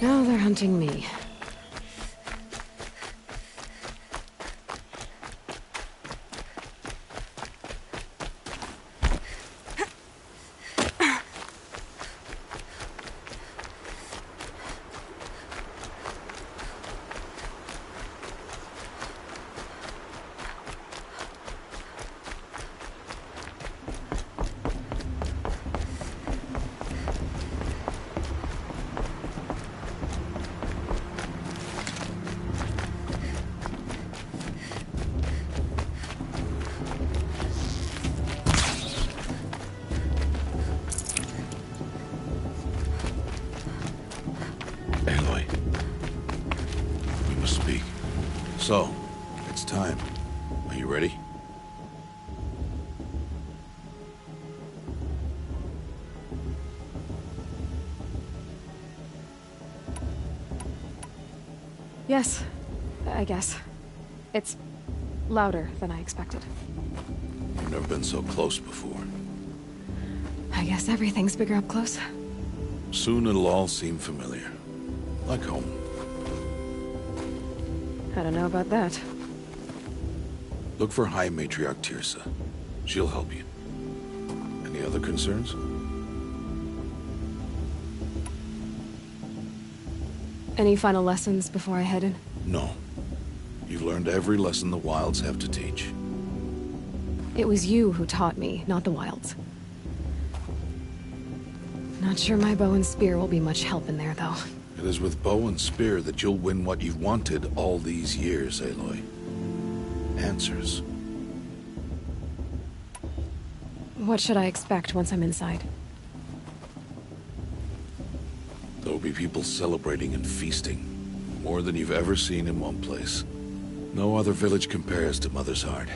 Now they're hunting me. Aloy, we must speak. So, it's time. Are you ready? Yes, I guess. It's louder than I expected. You've never been so close before. I guess everything's bigger up close. Soon it'll all seem familiar. Like home. I don't know about that. Look for High Matriarch Teersa. She'll help you. Any other concerns? Any final lessons before I head in? No. You've learned every lesson the Wilds have to teach. It was you who taught me, not the Wilds. Not sure my bow and spear will be much help in there, though. It is with bow and spear that you'll win what you've wanted all these years, Aloy. Answers. What should I expect once I'm inside? There'll be people celebrating and feasting. More than you've ever seen in one place. No other village compares to Mother's Heart.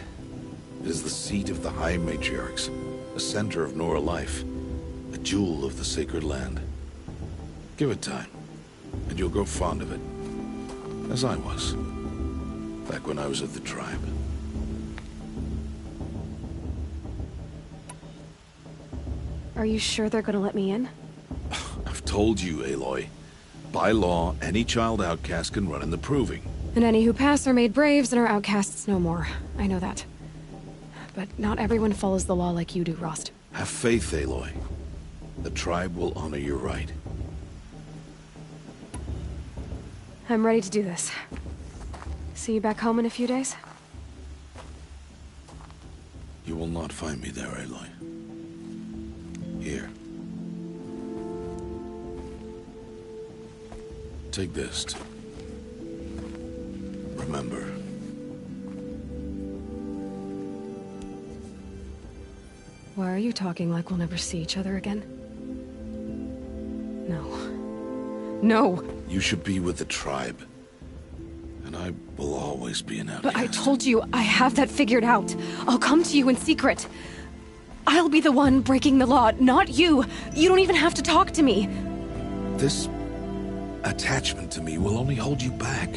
It is the seat of the High Matriarchs, a center of Nora life, a jewel of the sacred land. Give it time, and you'll grow fond of it. As I was, back when I was at the tribe. Are you sure they're gonna let me in? I've told you, Aloy. By law, any child outcast can run in the Proving. And any who pass are made braves and are outcasts no more. I know that. But not everyone follows the law like you do, Rost. Have faith, Aloy. The tribe will honor your right. I'm ready to do this. See you back home in a few days? You will not find me there, Aloy. Here. Take this. Remember. Why are you talking like we'll never see each other again? No. No! You should be with the tribe. And I will always be an outcast. But I told you, I have that figured out. I'll come to you in secret. I'll be the one breaking the law, not you. You don't even have to talk to me. This attachment to me will only hold you back.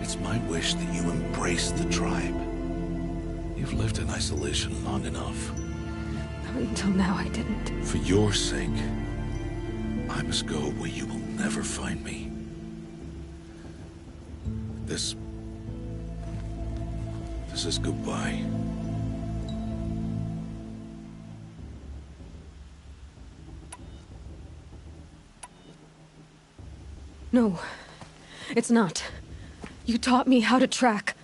It's my wish that you embrace the tribe. You've lived in isolation long enough. Until now, I didn't. For your sake, I must go where you will never find me. This is goodbye. No, it's not. You taught me how to track.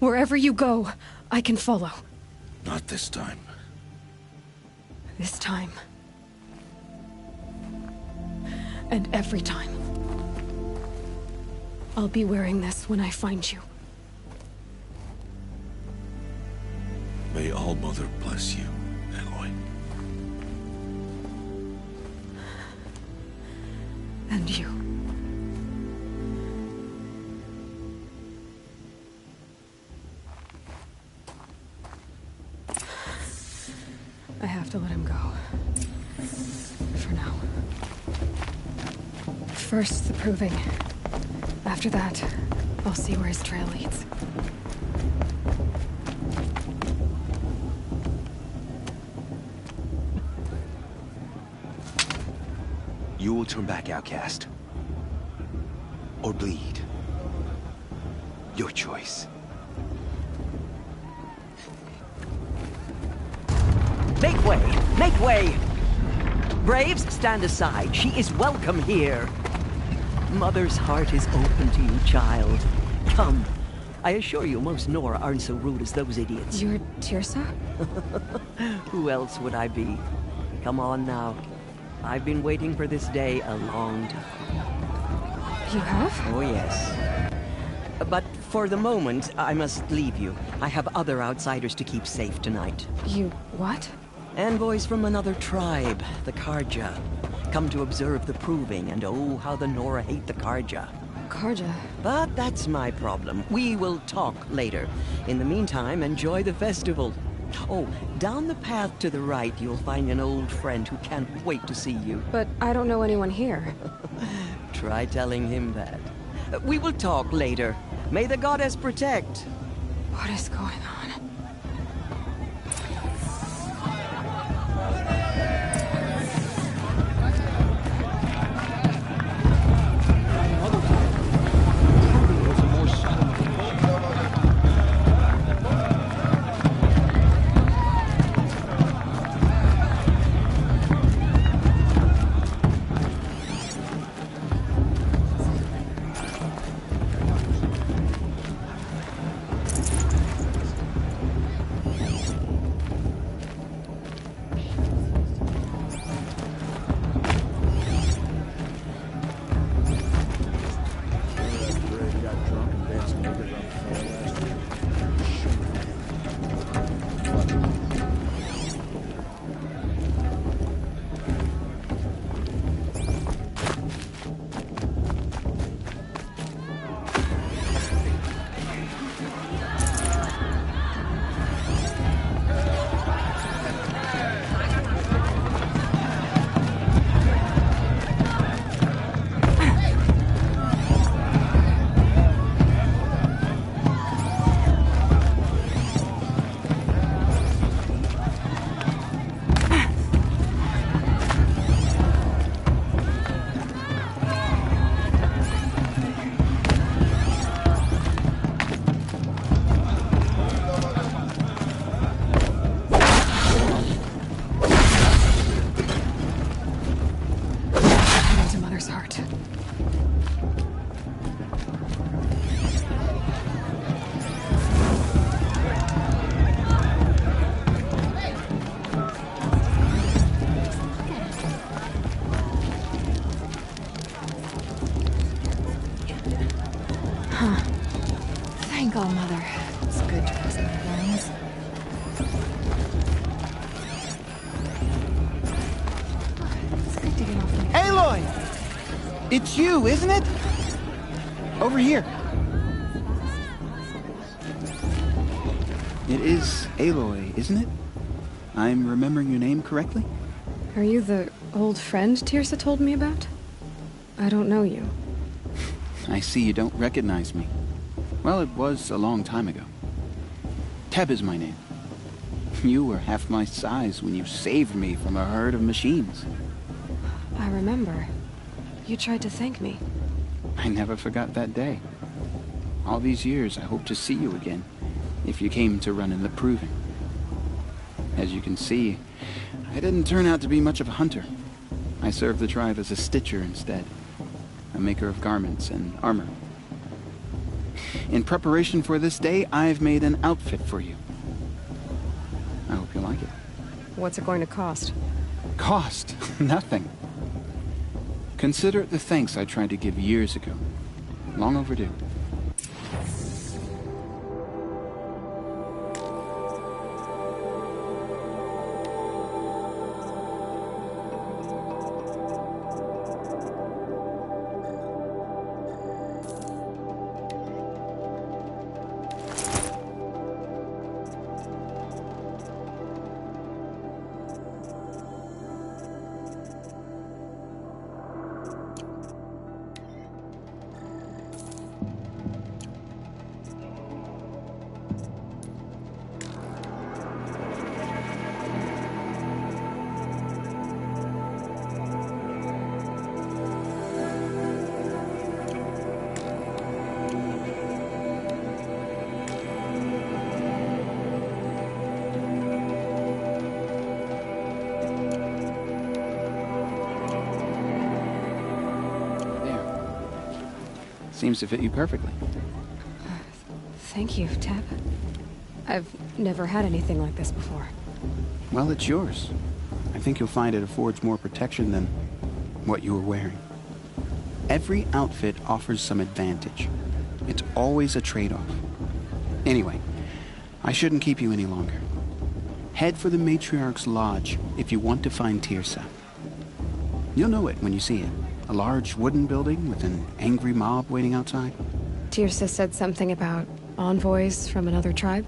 Wherever you go, I can follow. Not this time. This time. And every time. I'll be wearing this when I find you. May All-Mother bless you, Aloy. And you. I have to let him go. For now. First, the Proving. After that, I'll see where his trail leads. You will turn back, outcast. or bleed. Your choice. Make way! Make way! Braves, stand aside. She is welcome here. Mother's heart is open to you, child. Come. I assure you, most Nora aren't so rude as those idiots. You're Teersa? Who else would I be? Come on now. I've been waiting for this day a long time. You have? Oh, yes. But for the moment, I must leave you. I have other outsiders to keep safe tonight. You what? Envoys from another tribe, the Carja. Come to observe the proving, and oh, how the Nora hate the Carja. Carja. But that's my problem. We will talk later. In the meantime, enjoy the festival. Oh, down the path to the right, you'll find an old friend who can't wait to see you. But I don't know anyone here. Try telling him that. We will talk later. May the goddess protect. What is going on? Thank God, Mother. It's good to rest my bones. It's good to get off my... Aloy! It's you, isn't it? Over here. It is Aloy, isn't it? I'm remembering your name correctly? Are you the old friend Teersa told me about? I don't know you. I see you don't recognize me. Well, it was a long time ago. Teb is my name. You were half my size when you saved me from a herd of machines. I remember. You tried to thank me. I never forgot that day. All these years, I hope to see you again, if you came to run in the Proving. As you can see, I didn't turn out to be much of a hunter. I served the tribe as a stitcher instead, a maker of garments and armor. In preparation for this day, I've made an outfit for you. I hope you like it. What's it going to cost? Cost? Nothing. Consider it the thanks I tried to give years ago. Long overdue. Seems to fit you perfectly. Thank you, Teb. I've never had anything like this before. Well, it's yours. I think you'll find it affords more protection than what you were wearing. Every outfit offers some advantage. It's always a trade-off. Anyway, I shouldn't keep you any longer. Head for the Matriarch's Lodge if you want to find Teersa. You'll know it when you see it. A large wooden building with an angry mob waiting outside. Teersa said something about envoys from another tribe?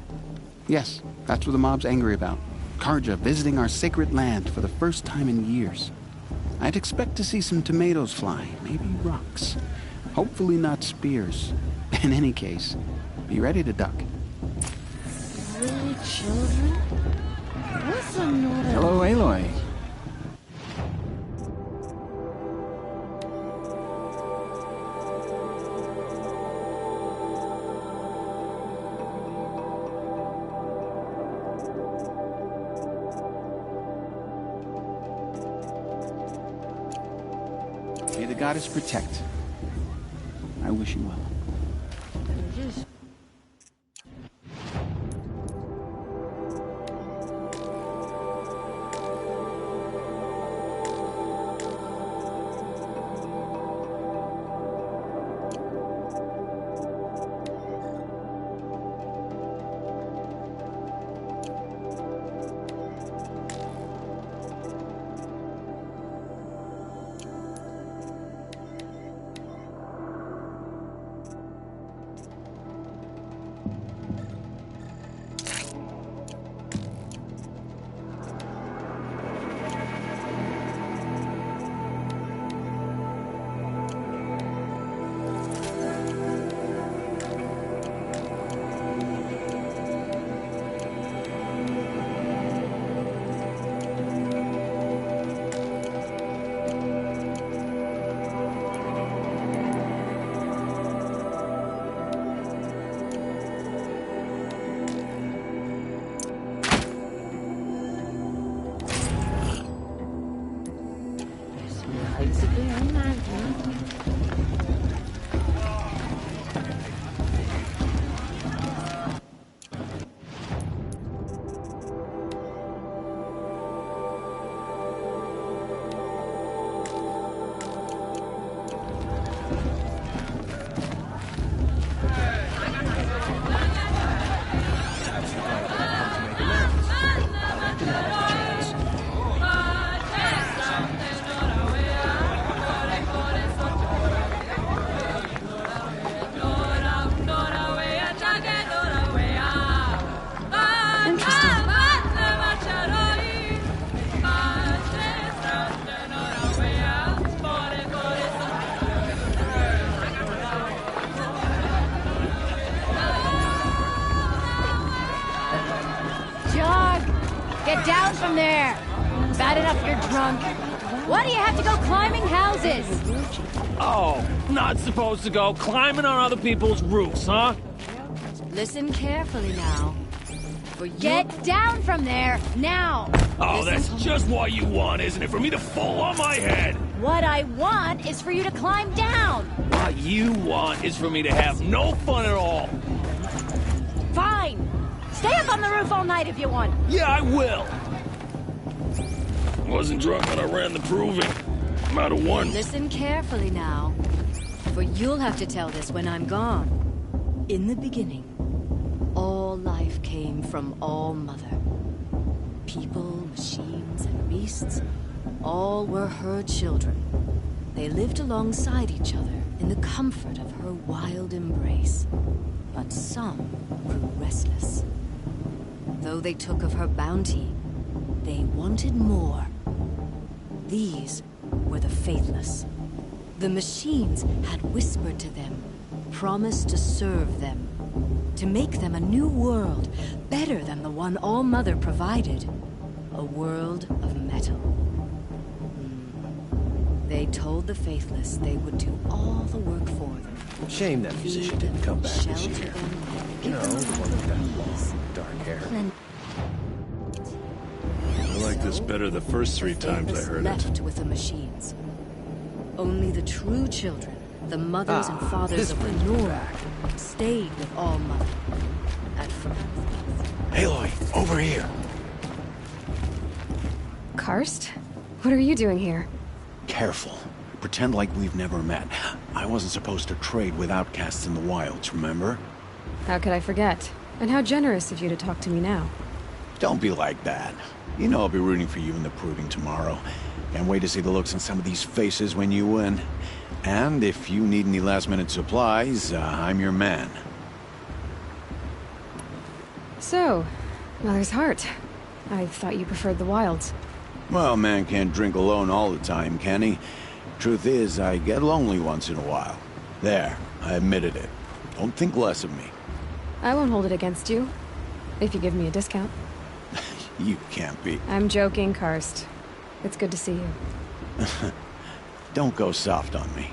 Yes, that's what the mob's angry about. Carja visiting our sacred land for the first time in years. I'd expect to see some tomatoes fly, maybe rocks. Hopefully not spears. In any case, be ready to duck. Really, children? What's a Nora? Hello, Aloy. May the goddess protect. I wish you well. Just Get down from there! Bad enough you're drunk. Why do you have to go climbing houses? Oh, not supposed to go climbing on other people's roofs, huh? Listen carefully now. For Get down from there, now! Oh, that's just what you want, isn't it? For me to fall on my head! What I want is for you to climb down! What you want is for me to have no fun at all! Fine! Stay up on the roof all night if you want! Yeah, I will! Wasn't drunk when I ran the proving. I'm out of one. Listen carefully now, for you'll have to tell this when I'm gone. In the beginning, all life came from All Mother. People, machines, and beasts, all were her children. They lived alongside each other in the comfort of her wild embrace. But some grew restless. Though they took of her bounty, they wanted more. These were the faithless. The machines had whispered to them, promised to serve them, to make them a new world, better than the one All Mother provided. A world of metal. They told the faithless they would do all the work for them. Shame that musician didn't come back this year. You know, the one with that long, dark hair. I like this better the first 3 times I heard it. Left with the machines. Only the true children The mothers and fathers of Lenora stayed with All Mother at first. Aloy, over here. Karst? What are you doing here? Careful. Pretend like we've never met. I wasn't supposed to trade with outcasts in the wilds, remember? How could I forget? And how generous of you to talk to me now. Don't be like that. You know I'll be rooting for you in the proving tomorrow. Can't wait to see the looks on some of these faces when you win. And if you need any last-minute supplies, I'm your man. So, Mother's Heart. I thought you preferred the wilds. Well, man can't drink alone all the time, can he? Truth is, I get lonely once in a while. There, I admitted it. Don't think less of me. I won't hold it against you, if you give me a discount. You can't be. I'm joking, Karst. It's good to see you. Don't go soft on me.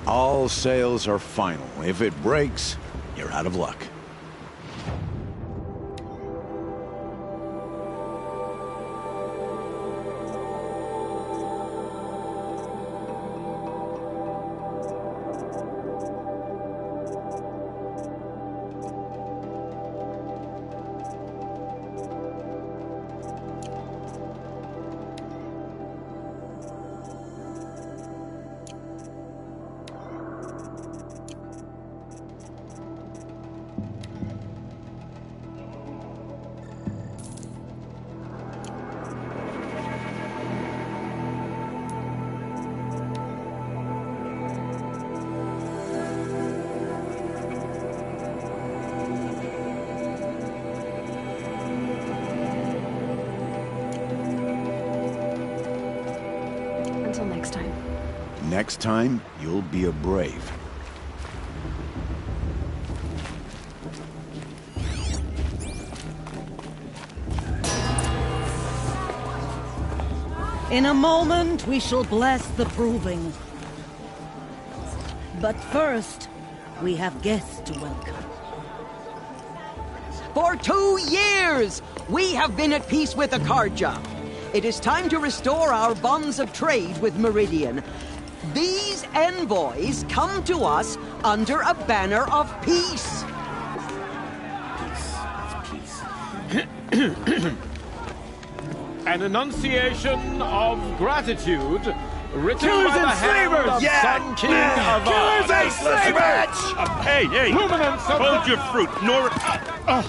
All sales are final. If it breaks, you're out of luck. Until next time. Next time, you'll be a brave. In a moment, we shall bless the proving. But first, we have guests to welcome. For 2 years, we have been at peace with Akarja. It is time to restore our bonds of trade with Meridian. These envoys come to us under a banner of peace. An enunciation of gratitude written Killers by the and hand slavers! of Sun King Avad. Killers and slavers! Hey, hey! Luminance of Hold your fruit,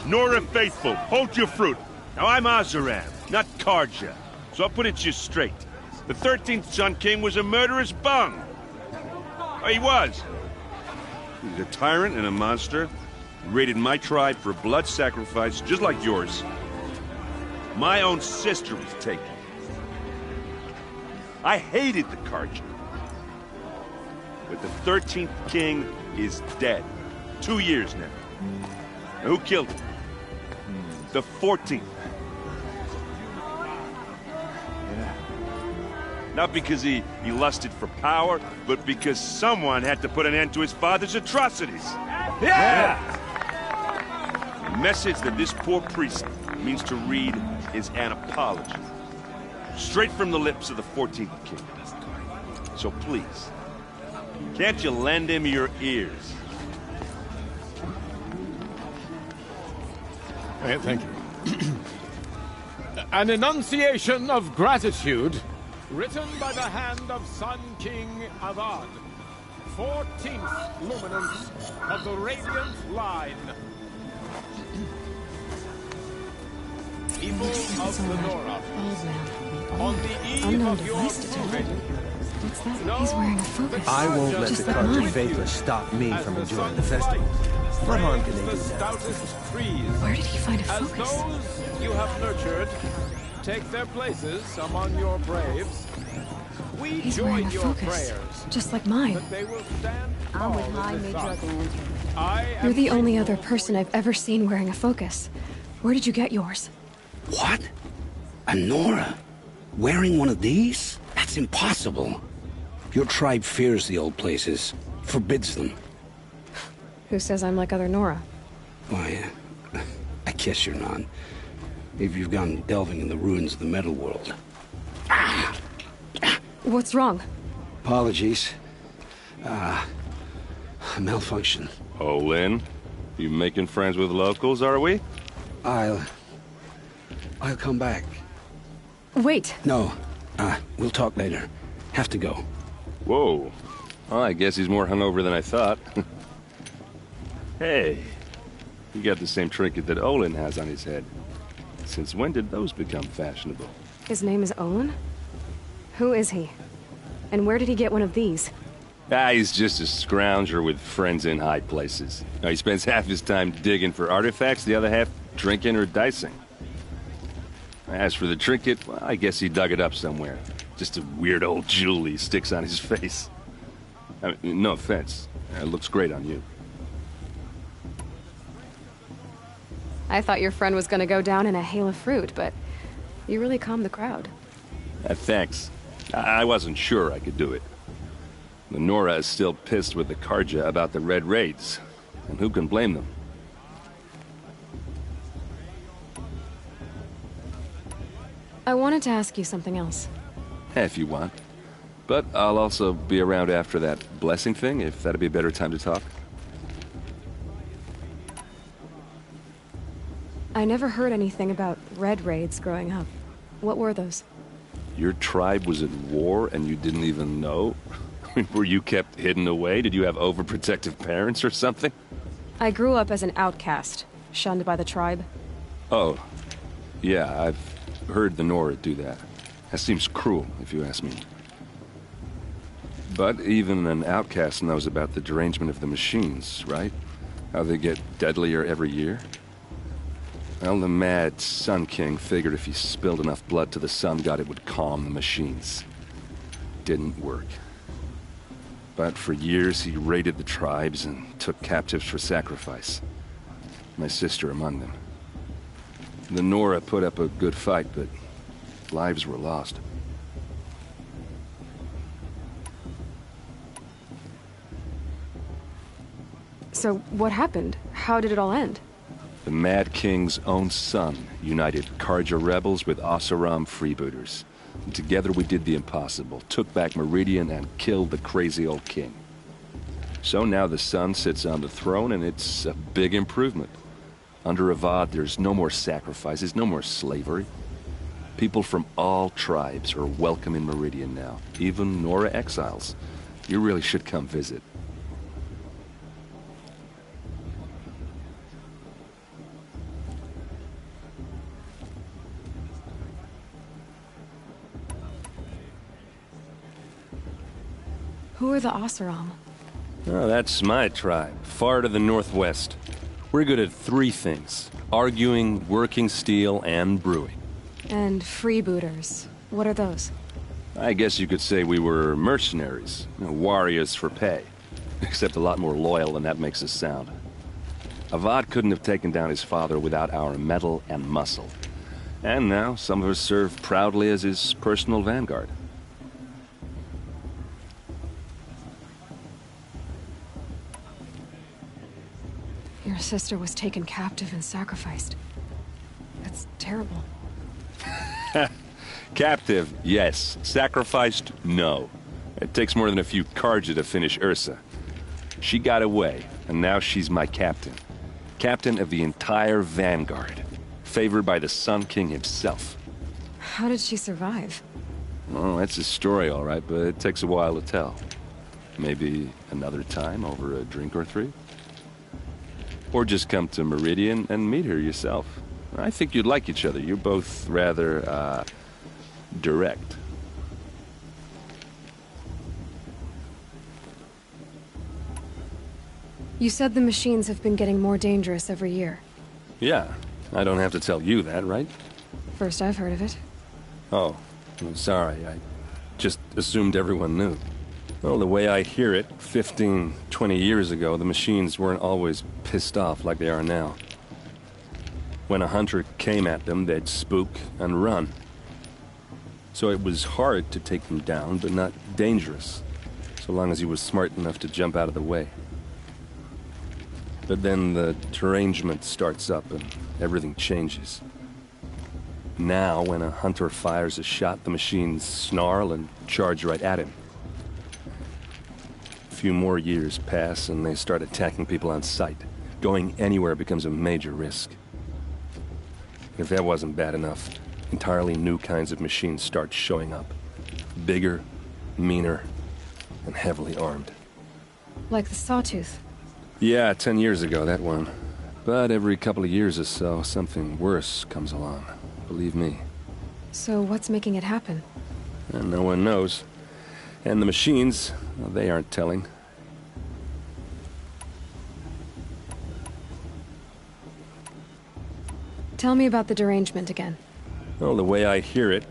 Nora Faithful. Hold your fruit. Now I'm Oseram, not Karja. So I'll put it to you straight. The 13th Sun King was a murderous bung. Oh, he was. He was a tyrant and a monster. He raided my tribe for a blood sacrifice, just like yours. My own sister was taken. I hated the Karja. But the 13th king is dead. 2 years now. Now who killed him? The 14th. Not because he lusted for power, but because someone had to put an end to his father's atrocities. Yeah! The message that this poor priest means to read is an apology. Straight from the lips of the 14th king. So please, can't you lend him your ears? Thank you. An enunciation of gratitude written by the hand of Sun King Avad, 14th luminance of the Radiant Line. People of Lenora, on the eve Unknown of your device detected. proving, What's that? He's wearing a focus. I won't let Just the like Karja mine. Faithless stop me as from the enjoying sun's the festival. light What harm can frames they the do now? stoutest trees. Where did he find a As focus? those you have nurtured take their places among your braves, we He's wearing join a your focus. prayers Just like mine. that they will stand I'm tall with in High this Major hour. Lantern. I You're am the only grateful other for person your I've ever seen wearing a focus. Where did you get yours? What? A Nora? Wearing one of these? That's impossible. Your tribe fears the old places, forbids them. Who says I'm like other Nora? Why, I guess you're not. Maybe you've gone delving in the ruins of the metal world. What's wrong? Apologies. Malfunction. Oh, Lynn? You making friends with locals, are we? I'll come back. Wait. No. We'll talk later. Have to go. Whoa. Well, I guess he's more hungover than I thought. Hey. You got the same trinket that Olin has on his head. Since when did those become fashionable? His name is Olin? Who is he? And where did he get one of these? He's just a scrounger with friends in high places. Now, he spends half his time digging for artifacts, the other half drinking or dicing. As for the trinket, well, I guess he dug it up somewhere. Just a weird old jewel he sticks on his face. I mean, no offense. It looks great on you. I thought your friend was gonna go down in a hail of fruit, but you really calmed the crowd. Thanks. I wasn't sure I could do it. The Nora is still pissed with the Carja about the Red Raids, and who can blame them? I wanted to ask you something else. If you want. But I'll also be around after that blessing thing, if that'd be a better time to talk. I never heard anything about Red Raids growing up. What were those? Your tribe was at war and you didn't even know? Were you kept hidden away? Did you have overprotective parents or something? I grew up as an outcast, shunned by the tribe. Oh, yeah, I've heard the Nora do that. That seems cruel, if you ask me. But even an outcast knows about the derangement of the machines, right? How they get deadlier every year? Well, the mad Sun King figured if he spilled enough blood to the Sun God, it would calm the machines. Didn't work. But for years, he raided the tribes and took captives for sacrifice. My sister among them. The Nora put up a good fight, but lives were lost. So, what happened? How did it all end? The Mad King's own son united Carja rebels with Oseram freebooters. And together we did the impossible, took back Meridian and killed the crazy old king. So now the son sits on the throne and it's a big improvement. Under Avad, there's no more sacrifices, no more slavery. People from all tribes are welcome in Meridian now, even Nora exiles. You really should come visit. Who are the Oseram? Oh, that's my tribe, far to the northwest. We're good at three things: arguing, working steel, and brewing. And freebooters. What are those? I guess you could say we were mercenaries, warriors for pay. Except a lot more loyal than that makes us sound. Avad couldn't have taken down his father without our metal and muscle. And now some of us serve proudly as his personal vanguard. Your sister was taken captive and sacrificed. That's terrible. Captive, yes. Sacrificed, no. It takes more than a few Carja to finish Ursa. She got away, and now she's my captain. Captain of the entire Vanguard. Favored by the Sun King himself. How did she survive? Well, that's a story, all right, but it takes a while to tell. Maybe another time over a drink or three? Or just come to Meridian and meet her yourself. I think you'd like each other. You're both rather, direct. You said the machines have been getting more dangerous every year. Yeah, I don't have to tell you that, right? First I've heard of it. Oh, I'm sorry. I just assumed everyone knew. Well, the way I hear it, 15, 20 years ago, the machines weren't always pissed off like they are now. When a hunter came at them, they'd spook and run. So it was hard to take them down, but not dangerous, so long as he was smart enough to jump out of the way. But then the derangement starts up and everything changes. Now, when a hunter fires a shot, the machines snarl and charge right at him. few more years pass and they start attacking people on sight. Going anywhere becomes a major risk. If that wasn't bad enough, entirely new kinds of machines start showing up. Bigger, meaner, and heavily armed. Like the Sawtooth. Yeah, 10 years ago, that one. But every couple of years or so, something worse comes along. Believe me. So what's making it happen? And no one knows. And the machines, well, they aren't telling. Tell me about the derangement again. Well, the way I hear it,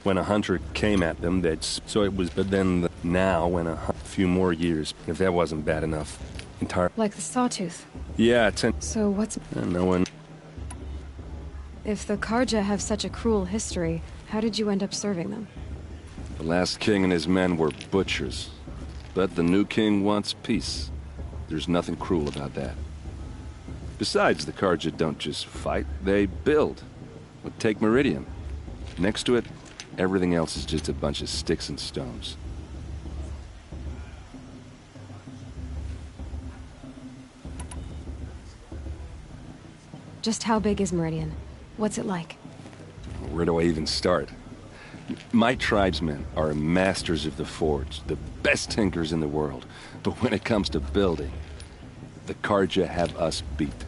when a hunter came at them, so it was, but then now, when a few more years, if that wasn't bad enough, Like the Sawtooth. Yeah, 10... So what's... And no one... If the Carja have such a cruel history, how did you end up serving them? The last king and his men were butchers. But the new king wants peace. There's nothing cruel about that. Besides, the Carja don't just fight, they build. Take Meridian. Next to it, everything else is just a bunch of sticks and stones. Just how big is Meridian? What's it like? Where do I even start? My tribesmen are masters of the forge, the best tinkers in the world. But when it comes to building, the Carja have us beat.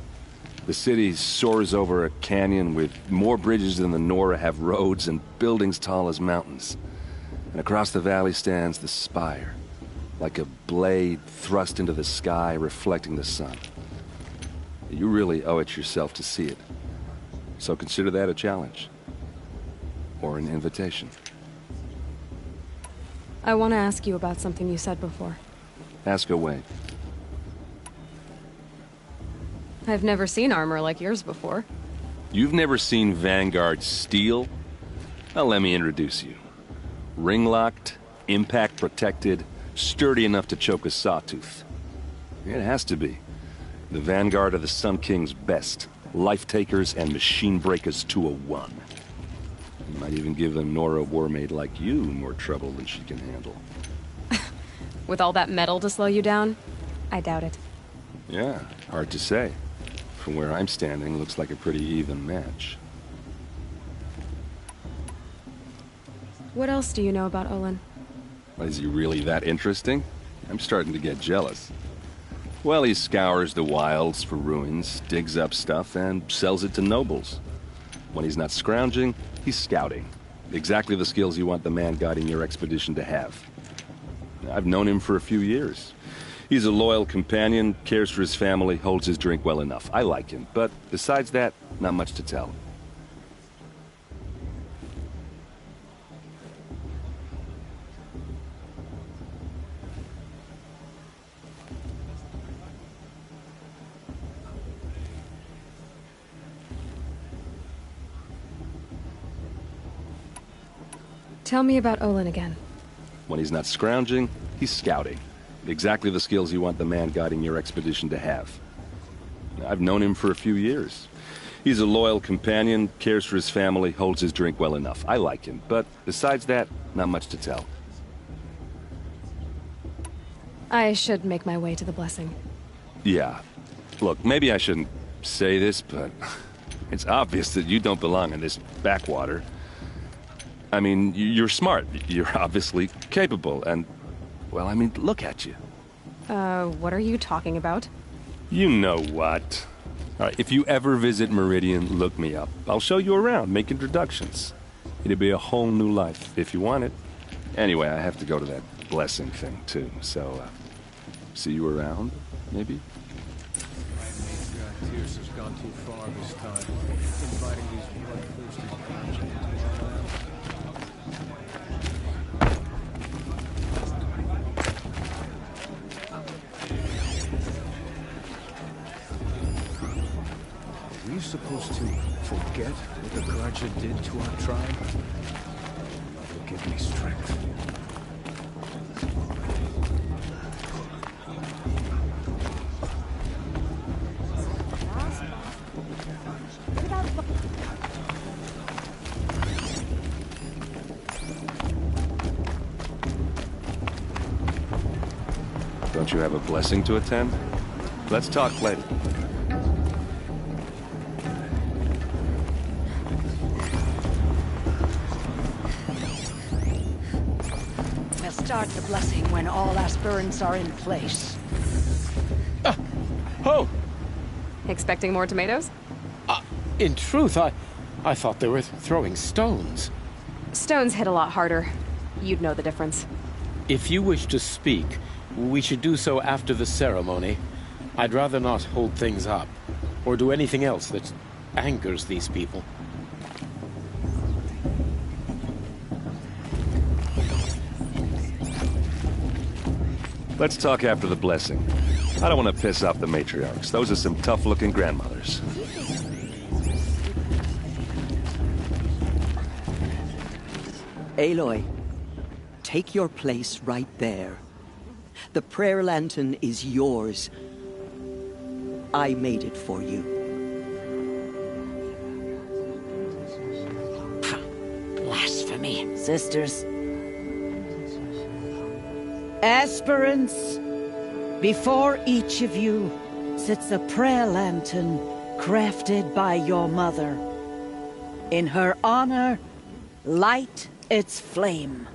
The city soars over a canyon with more bridges than the Nora have roads and buildings tall as mountains. And across the valley stands the spire, like a blade thrust into the sky reflecting the sun. You really owe it yourself to see it. So consider that a challenge. Or an invitation. I want to ask you about something you said before. Ask away. I've never seen armor like yours before. You've never seen Vanguard steel? Well, let me introduce you. Ring-locked, impact-protected, sturdy enough to choke a sawtooth. It has to be. The Vanguard of the Sun King's best. Life-takers and machine-breakers to a one. You might even give a Nora warmaid like you more trouble than she can handle. With all that metal to slow you down? I doubt it. Yeah, hard to say. From where I'm standing, looks like a pretty even match. What else do you know about Olin? Is he really that interesting? I'm starting to get jealous. Well, he scours the wilds for ruins, digs up stuff, and sells it to nobles. When he's not scrounging, he's scouting. Exactly the skills you want the man guiding your expedition to have. I've known him for a few years. He's a loyal companion, cares for his family, holds his drink well enough. I like him, but besides that, not much to tell. Tell me about Olin again. When he's not scrounging, he's scouting. Exactly the skills you want the man guiding your expedition to have. I've known him for a few years. He's a loyal companion, cares for his family, holds his drink well enough. I like him, but besides that, not much to tell. I should make my way to the blessing. Yeah. Look, maybe I shouldn't say this, but it's obvious that you don't belong in this backwater. I mean, you're smart. You're obviously capable, and... well, I mean, look at you. What are you talking about? You know what. All right, if you ever visit Meridian, look me up. I'll show you around, make introductions. It'll be a whole new life, if you want it. Anyway, I have to go to that blessing thing, too, so, see you around, maybe? Tierce has gone too far this time. Inviting these bloodthirsty Are we supposed to forget what the Carja did to our tribe? It'll give me strength. Don't you have a blessing to attend? Let's talk later. We'll start the blessing when all aspirants are in place. Oh! Expecting more tomatoes? In truth, I thought they were throwing stones. Stones hit a lot harder. You'd know the difference. If you wish to speak, we should do so after the ceremony. I'd rather not hold things up, or do anything else that angers these people. Let's talk after the blessing. I don't want to piss off the matriarchs. Those are some tough-looking grandmothers. Aloy, take your place right there. The prayer lantern is yours. I made it for you. Blasphemy. Sisters. Aspirants, before each of you sits a prayer lantern crafted by your mother. In her honor, light its flame.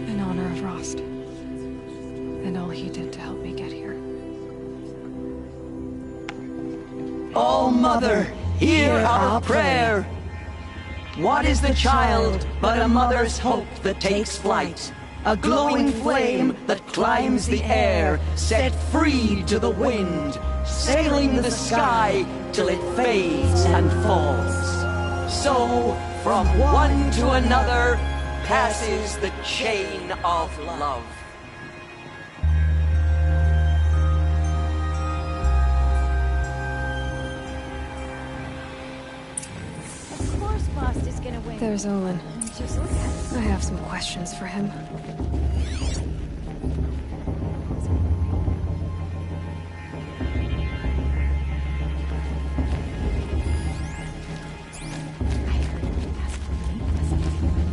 In honor of Rost. And all he did to help me get here. Oh, Mother, hear our prayer. What is the child but a mother's hope that takes flight? A glowing flame that climbs the air, set free to the wind, sailing the sky till it fades and falls. So, from one to another, passes the chain of love. There's Olin. I have some questions for him.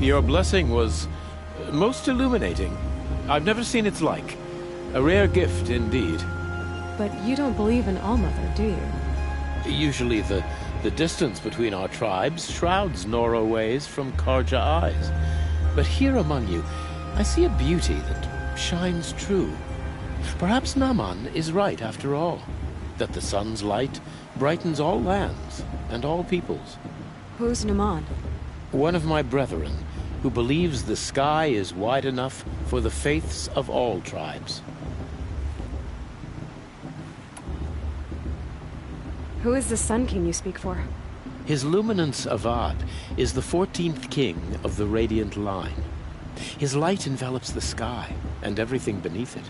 Your blessing was most illuminating. I've never seen its like. A rare gift indeed. But you don't believe in Allmother, do you? Usually the distance between our tribes shrouds Nora ways from Karja eyes. But here among you, I see a beauty that shines true. Perhaps Naman is right after all, that the sun's light brightens all lands and all peoples. Who's Naman? One of my brethren, who believes the sky is wide enough for the faiths of all tribes. Who is the Sun King you speak for? His Luminance Avad is the 14th king of the Radiant Line. His light envelops the sky and everything beneath it.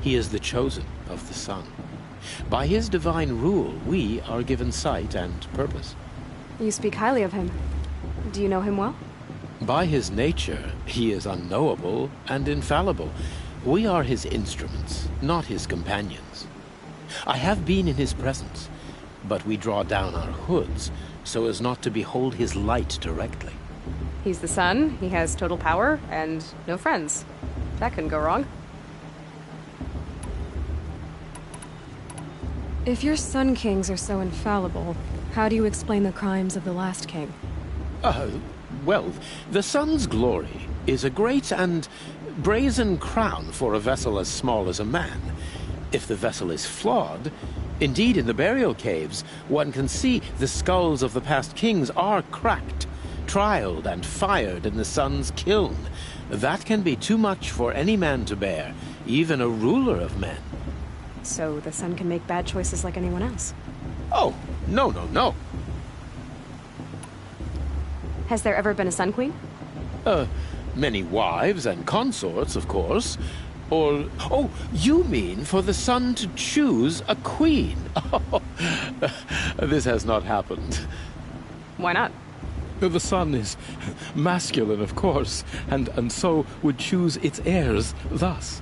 He is the chosen of the sun. By his divine rule, we are given sight and purpose. You speak highly of him. Do you know him well? By his nature, he is unknowable and infallible. We are his instruments, not his companions. I have been in his presence, but we draw down our hoods so as not to behold his light directly. He's the sun, he has total power, and no friends. That couldn't go wrong. If your Sun Kings are so infallible, how do you explain the crimes of the last king? Well, the sun's glory is a great and brazen crown for a vessel as small as a man. If the vessel is flawed, indeed in the burial caves, one can see the skulls of the past kings are cracked, trialed and fired in the sun's kiln. That can be too much for any man to bear, even a ruler of men. So the sun can make bad choices like anyone else? Oh, no. Has there ever been a Sun Queen? Many wives and consorts, of course. Or, oh, you mean for the sun to choose a queen? Oh, this has not happened. Why not? The sun is masculine, of course, and so would choose its heirs thus.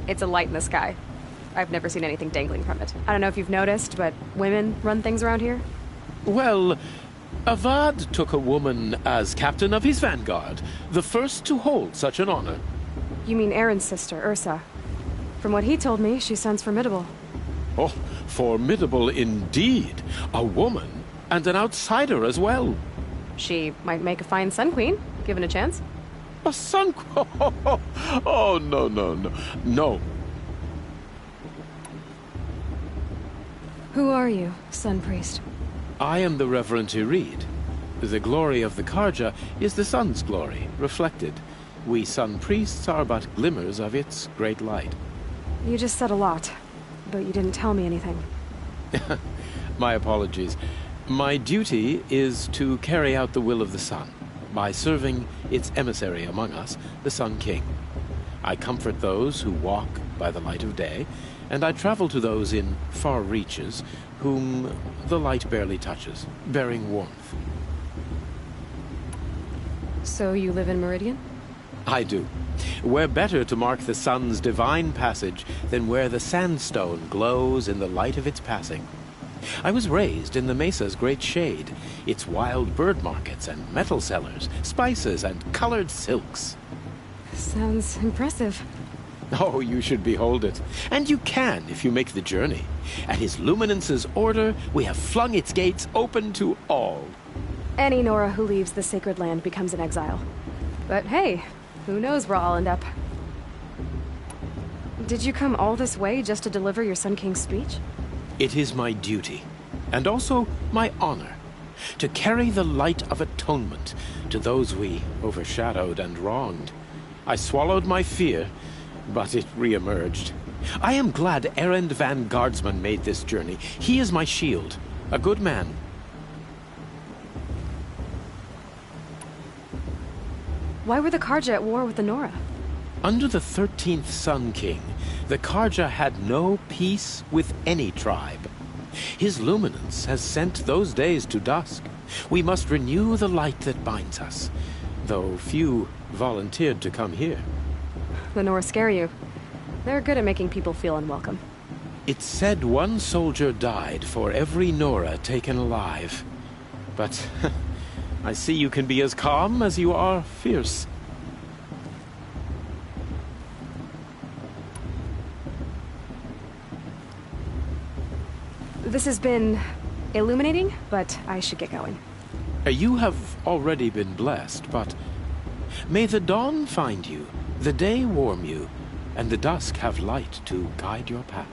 It's a light in the sky. I've never seen anything dangling from it. I don't know if you've noticed, but women run things around here. Well, Avad took a woman as captain of his vanguard, the first to hold such an honor. You mean Aaron's sister, Ursa. From what he told me, she sounds formidable. Oh, formidable indeed. A woman, and an outsider as well. She might make a fine Sun Queen, given a chance. A Sun Queen? Oh, no. No. Who are you, Sun Priest? I am the Reverend Irid. The glory of the Carja is the sun's glory, reflected. We Sun Priests are but glimmers of its great light. You just said a lot, but you didn't tell me anything. My apologies. My duty is to carry out the will of the sun, by serving its emissary among us, the Sun King. I comfort those who walk by the light of day, and I travel to those in far reaches whom the light barely touches, bearing warmth. So you live in Meridian? I do. Where better to mark the sun's divine passage than where the sandstone glows in the light of its passing. I was raised in the mesa's great shade, its wild bird markets and metal cellars, spices and colored silks. Sounds impressive. Oh, you should behold it. And you can if you make the journey. At His Luminance's order, we have flung its gates open to all. Any Nora who leaves the sacred land becomes an exile. But hey, who knows where I'll end up. Did you come all this way just to deliver your Sun King's speech? It is my duty, and also my honor, to carry the light of atonement to those we overshadowed and wronged. I swallowed my fear, but it re-emerged. I am glad Erend van Guardsman made this journey. He is my shield, a good man. Why were the Carja at war with the Nora? Under the 13th Sun King, the Carja had no peace with any tribe. His Luminance has sent those days to dusk. We must renew the light that binds us, though few volunteered to come here. The Nora scare you. They're good at making people feel unwelcome. It's said one soldier died for every Nora taken alive. But I see you can be as calm as you are fierce. This has been illuminating, but I should get going. You have already been blessed, but may the dawn find you, the day warm you, and the dusk have light to guide your path.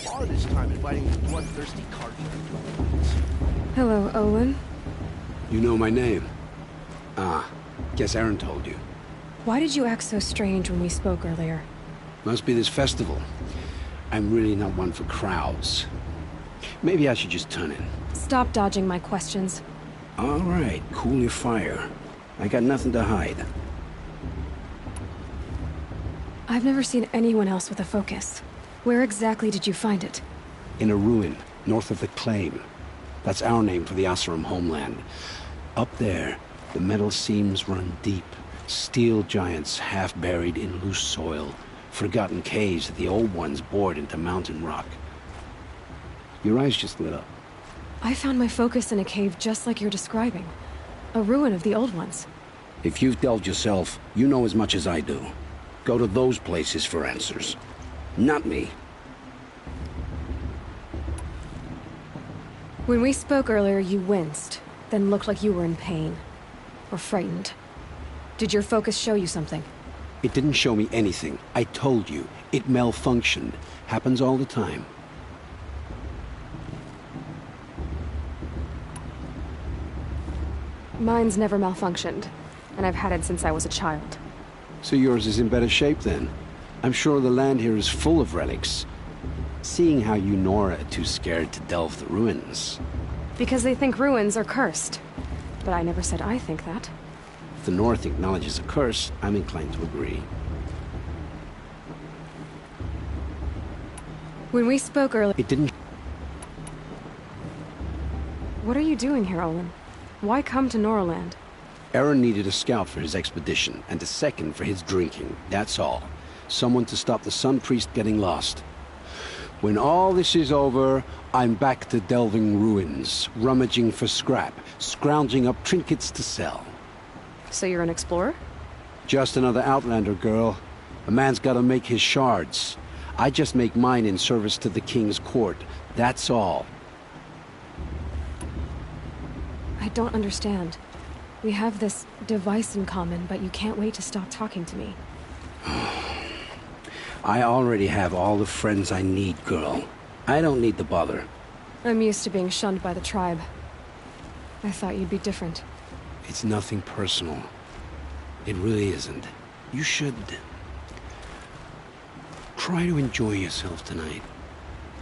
All this time inviting bloodthirsty Carja. Hello, Olin. You know my name? Ah, guess Aaron told you. Why did you act so strange when we spoke earlier? Must be this festival. I'm really not one for crowds. Maybe I should just turn in. Stop dodging my questions. All right, cool your fire. I got nothing to hide. I've never seen anyone else with a focus. Where exactly did you find it? In a ruin, north of the Claim. That's our name for the Oseram homeland. Up there, the metal seams run deep. Steel giants half buried in loose soil. Forgotten caves that the old ones bored into mountain rock. Your eyes just lit up. I found my focus in a cave just like you're describing. A ruin of the old ones. If you've delved yourself, you know as much as I do. Go to those places for answers. Not me. When we spoke earlier, you winced, then looked like you were in pain. Or frightened. Did your focus show you something? It didn't show me anything. I told you. It malfunctioned. Happens all the time. Mine's never malfunctioned, and I've had it since I was a child. So yours is in better shape then. I'm sure the land here is full of relics. Seeing how you Nora are too scared to delve the ruins. Because they think ruins are cursed. But I never said I think that. If the North acknowledges a curse, I'm inclined to agree. When we spoke earlier... It didn't... What are you doing here, Olin? Why come to Noraland? Aaron needed a scout for his expedition, and a second for his drinking, that's all. Someone to stop the Sun Priest getting lost. When all this is over, I'm back to delving ruins, rummaging for scrap, scrounging up trinkets to sell. So you're an explorer? Just another Outlander, girl. A man's gotta make his shards. I just make mine in service to the King's court. That's all. I don't understand. We have this device in common, but you can't wait to stop talking to me. I already have all the friends I need, girl. I don't need the bother. I'm used to being shunned by the tribe. I thought you'd be different. It's nothing personal. It really isn't. You should... try to enjoy yourself tonight.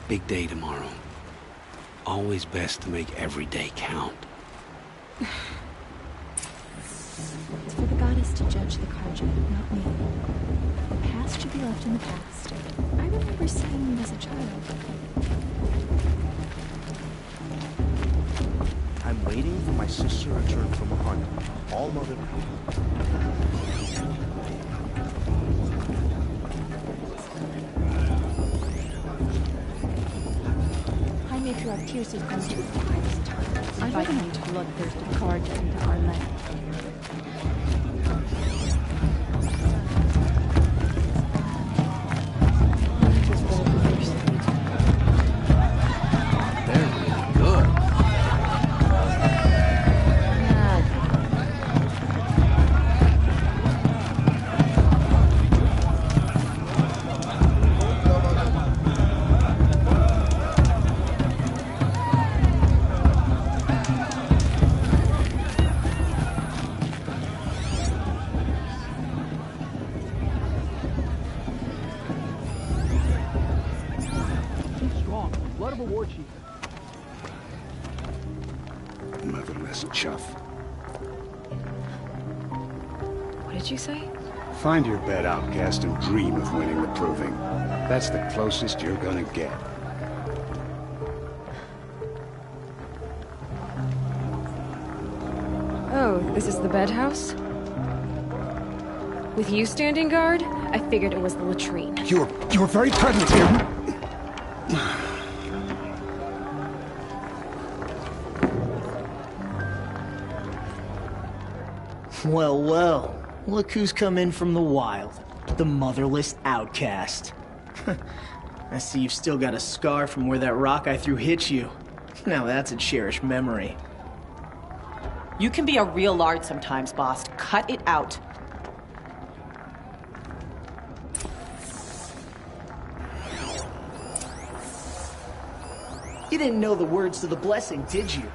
Big day tomorrow. Always best to make every day count. It's for the goddess to judge the Carja, not me. The past should be left in the past. I remember seeing you as a child. I'm waiting for my sister to return from a hunt. All Mother... High Matriarch Tears has gone too far this time, inviting you to bloodthirsty Carja into our land. Motherless chuff. What did you say? Find your bed, outcast, and dream of winning the Proving. That's the closest you're gonna get. Oh, this is the bed house? With you standing guard, I figured it was the latrine. You're very present here. Well, well. Look who's come in from the wild. The motherless outcast. I see you've still got a scar from where that rock I threw hit you. Now that's a cherished memory. You can be a real lard sometimes, boss. Cut it out. You didn't know the words to the blessing, did you?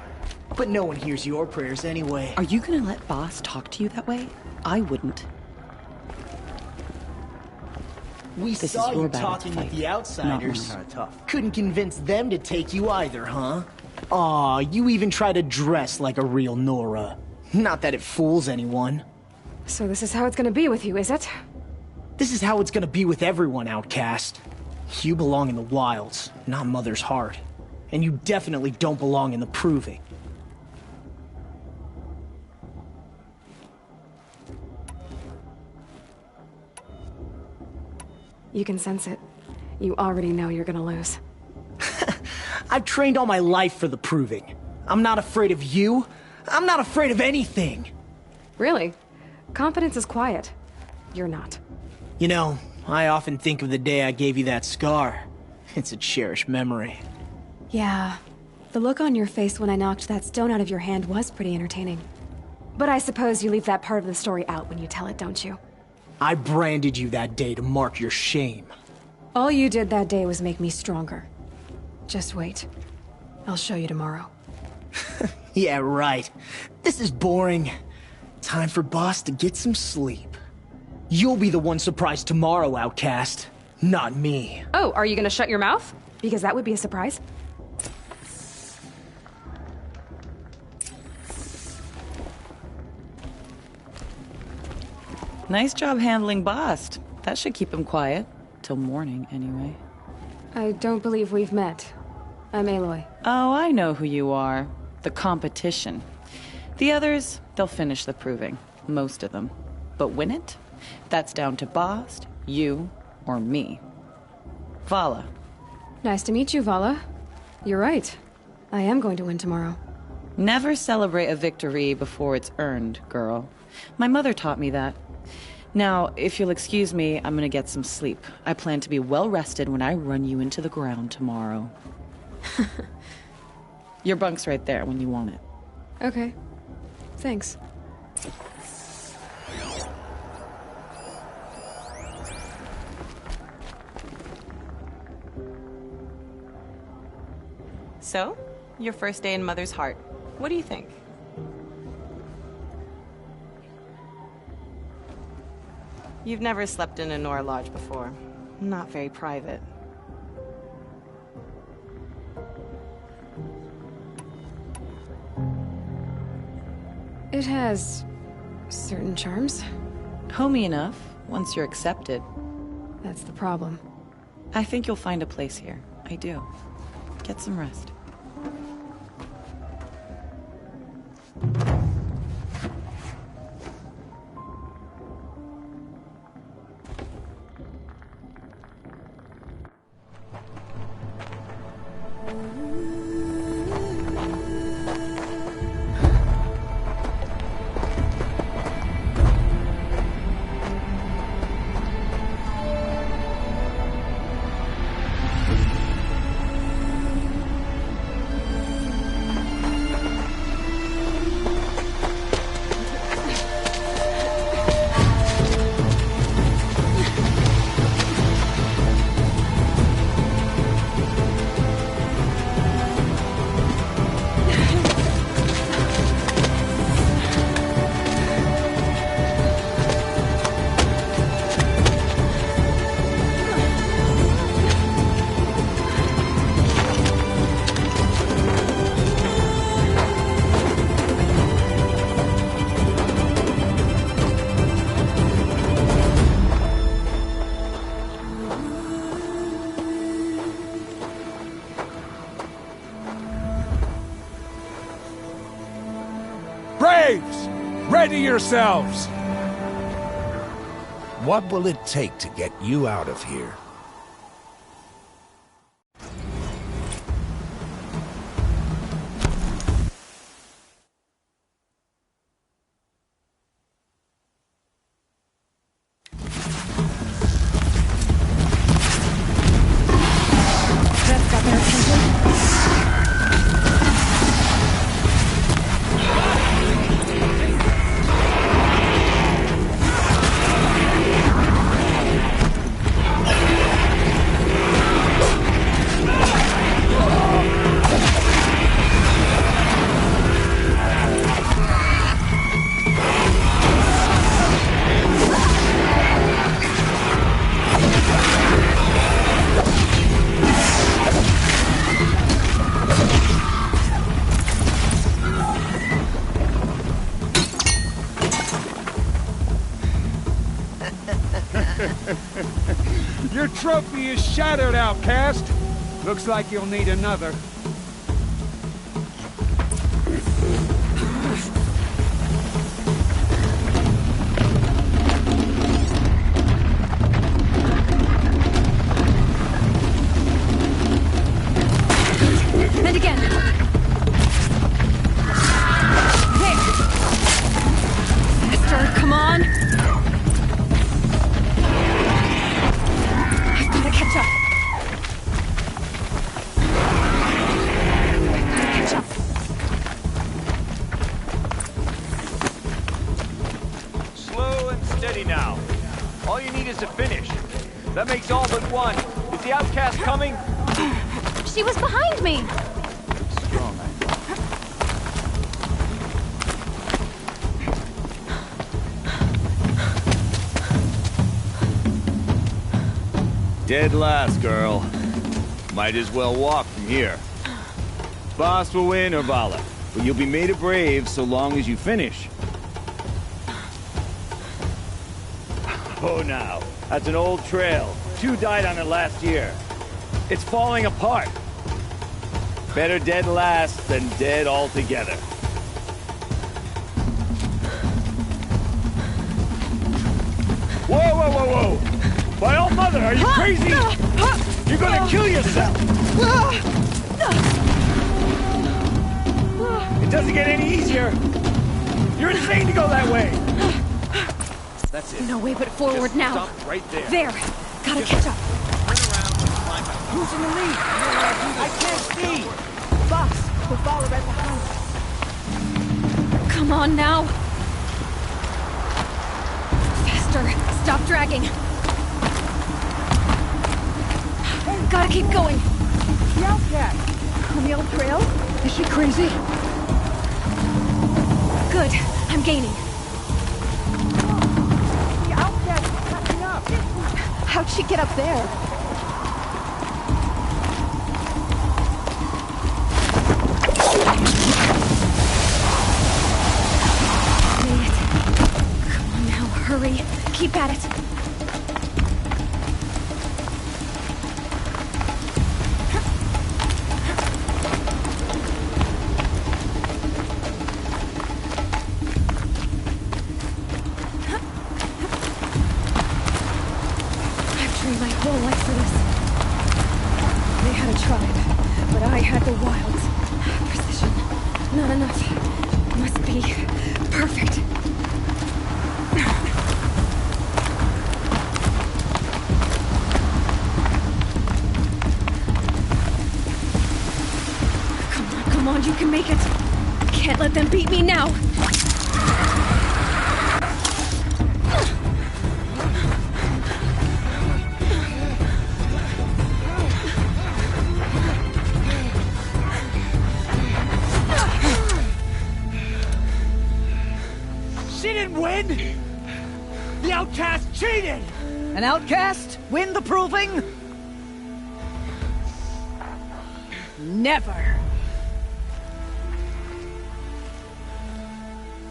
But no one hears your prayers anyway. Are you gonna let boss talk to you that way? I wouldn't. We This saw is your you battle to talking fight, with the not outsiders. mine. Tough. Couldn't convince them to take you either, huh? Aw, you even try to dress like a real Nora. Not that it fools anyone. So this is how it's gonna be with you, is it? This is how it's gonna be with everyone, outcast. You belong in the wilds, not Mother's Heart. And you definitely don't belong in the Proving. You can sense it. You already know you're gonna lose. I've trained all my life for the Proving. I'm not afraid of you. I'm not afraid of anything. Really? Confidence is quiet. You're not. You know, I often think of the day I gave you that scar. It's a cherished memory. Yeah. The look on your face when I knocked that stone out of your hand was pretty entertaining. But I suppose you leave that part of the story out when you tell it, don't you? I branded you that day to mark your shame. All you did that day was make me stronger. Just wait. I'll show you tomorrow. Yeah, right. This is boring. Time for Boss to get some sleep. You'll be the one surprised tomorrow, outcast. Not me. Oh, are you gonna shut your mouth? Because that would be a surprise. Nice job handling Bast. That should keep him quiet. Till morning, anyway. I don't believe we've met. I'm Aloy. Oh, I know who you are. The competition. The others, they'll finish the Proving. Most of them. But win it? That's down to Bast, you, or me. Vala. Nice to meet you, Vala. You're right. I am going to win tomorrow. Never celebrate a victory before it's earned, girl. My mother taught me that. Now, if you'll excuse me, I'm gonna get some sleep. I plan to be well rested when I run you into the ground tomorrow. Your bunk's right there when you want it. Okay. Thanks. So, your first day in Mother's Heart. What do you think? You've never slept in a Nora Lodge before. Not very private. It has certain charms. Homey enough, once you're accepted. That's the problem. I think you'll find a place here. I do. Get some rest. Braves! Ready yourselves! What will it take to get you out of here? That's got their attention. Your trophy is shattered, outcast. Looks like you'll need another. And again. There. Faster, come on. I've got to catch up. Slow and steady now. All you need is to finish. That makes all but one. Is the outcast coming? She was behind me. Strong, Dead last, girl. Might as well walk from here. Boss will win or Vala, but you'll be made a brave so long as you finish. Oh, now. That's an old trail. 2 died on it last year. It's falling apart. Better dead last than dead altogether. Whoa, whoa, whoa, whoa! By all mother, are you crazy? You're gonna kill yourself! It doesn't get any easier! You're insane to go that way! That's it. No way but forward Just now. Stop right there. There. Gotta catch up. Turn around and climb out. Who's in the lead? I can't see! Fox, we'll follow right behind. Come on now. Faster. Stop dragging. Gotta keep going. The outcast. On the old trail? Is she crazy? Good. I'm gaining. The outcast is catching up. How'd she get up there? Made it. Come on now, hurry. Keep at it. My whole life for this. They had a tribe, but I had the wilds. Precision. Not enough. Must be perfect. Come on, you can make it. Can't let them beat me now. The outcast cheated! An outcast? Win the proving? Never.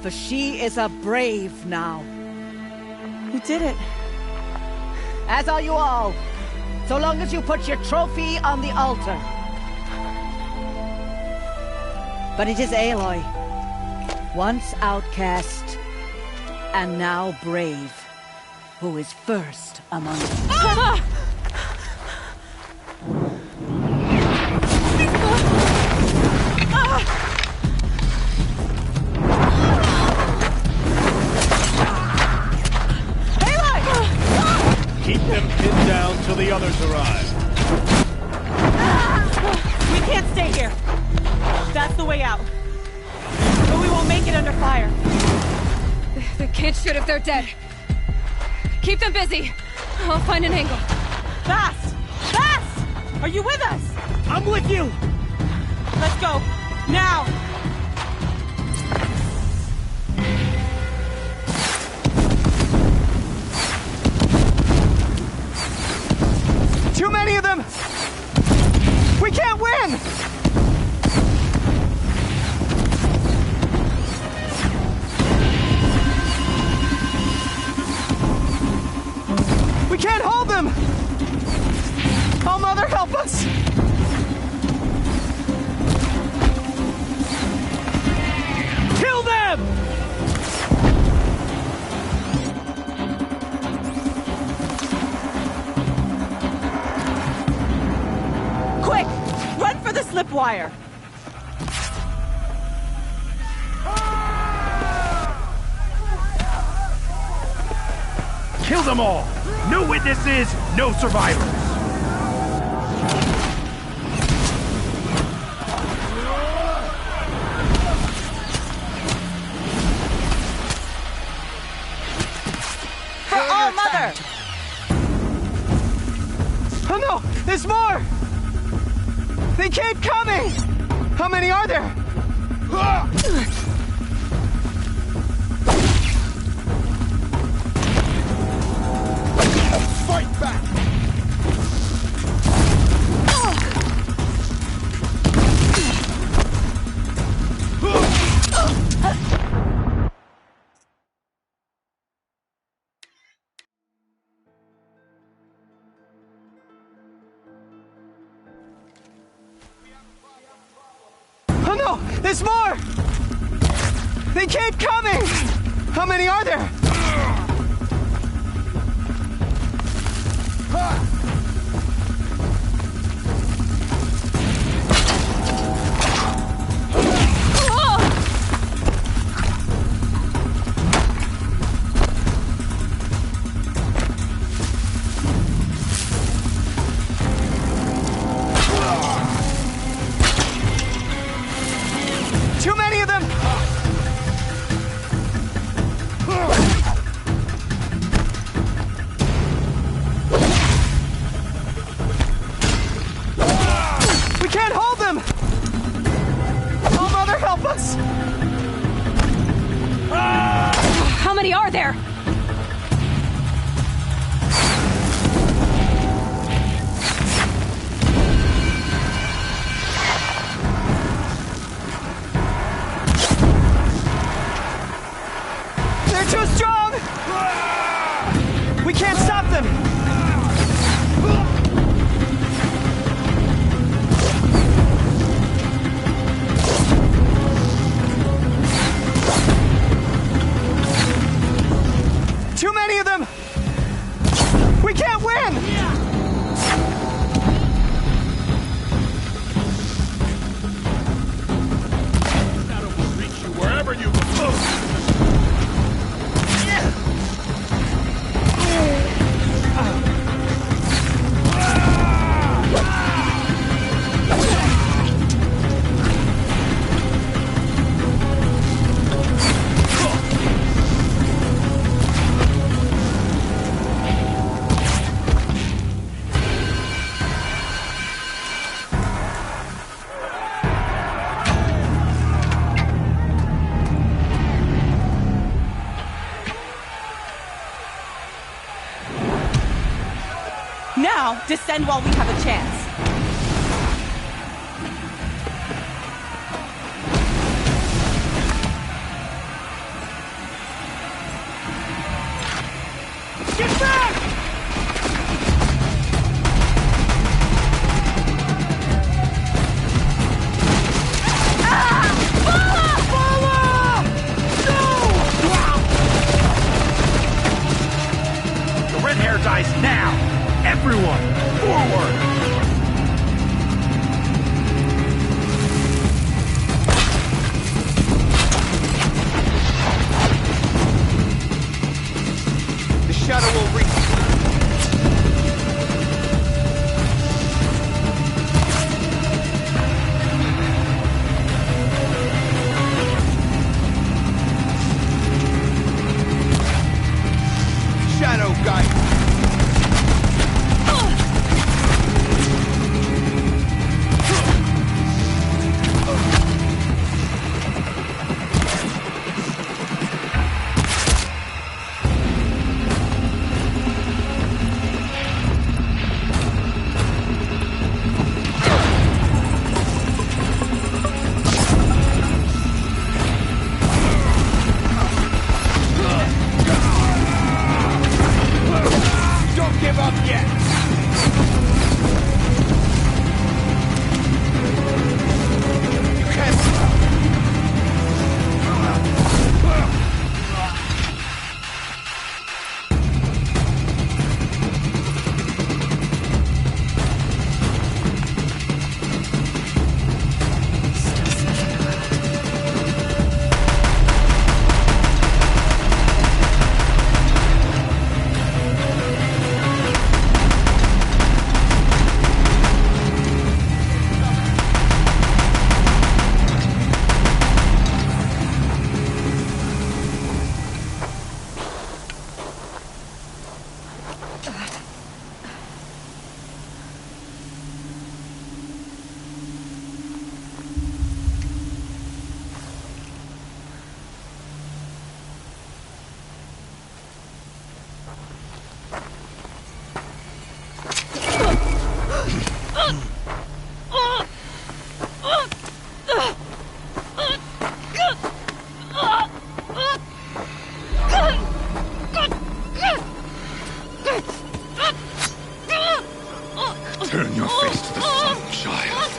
For she is a brave now. You did it. As are you all. So long as you put your trophy on the altar. But it is Aloy. Once outcast, and now brave, who is first among us. Keep them pinned down till the others arrive. We can't stay here. That's the way out. But we won't make it under fire. The kids shoot if they're dead. Keep them busy. I'll find an angle. Fast! Fast! Are you with us? I'm with you! Let's go. Now! Too many of them! We can't win! We can't hold them! Oh, Mother, help us! Kill them! Quick! Run for the slip wire! Kill them all! No witnesses, no survivors! Oh, Mother! Oh no! There's more! They keep coming! How many are there? Fight back! Oh no! There's more! They keep coming! How many are there? We can't stop them! Too many of them! We can't win! Shadow will reach you wherever you go. Now, descend while we have a chance. Get back! The red hair dies now! Everyone, forward! The shadow will reach. Shadow guide. Don't give up yet! You can't stop! Turn your face to the sun, child.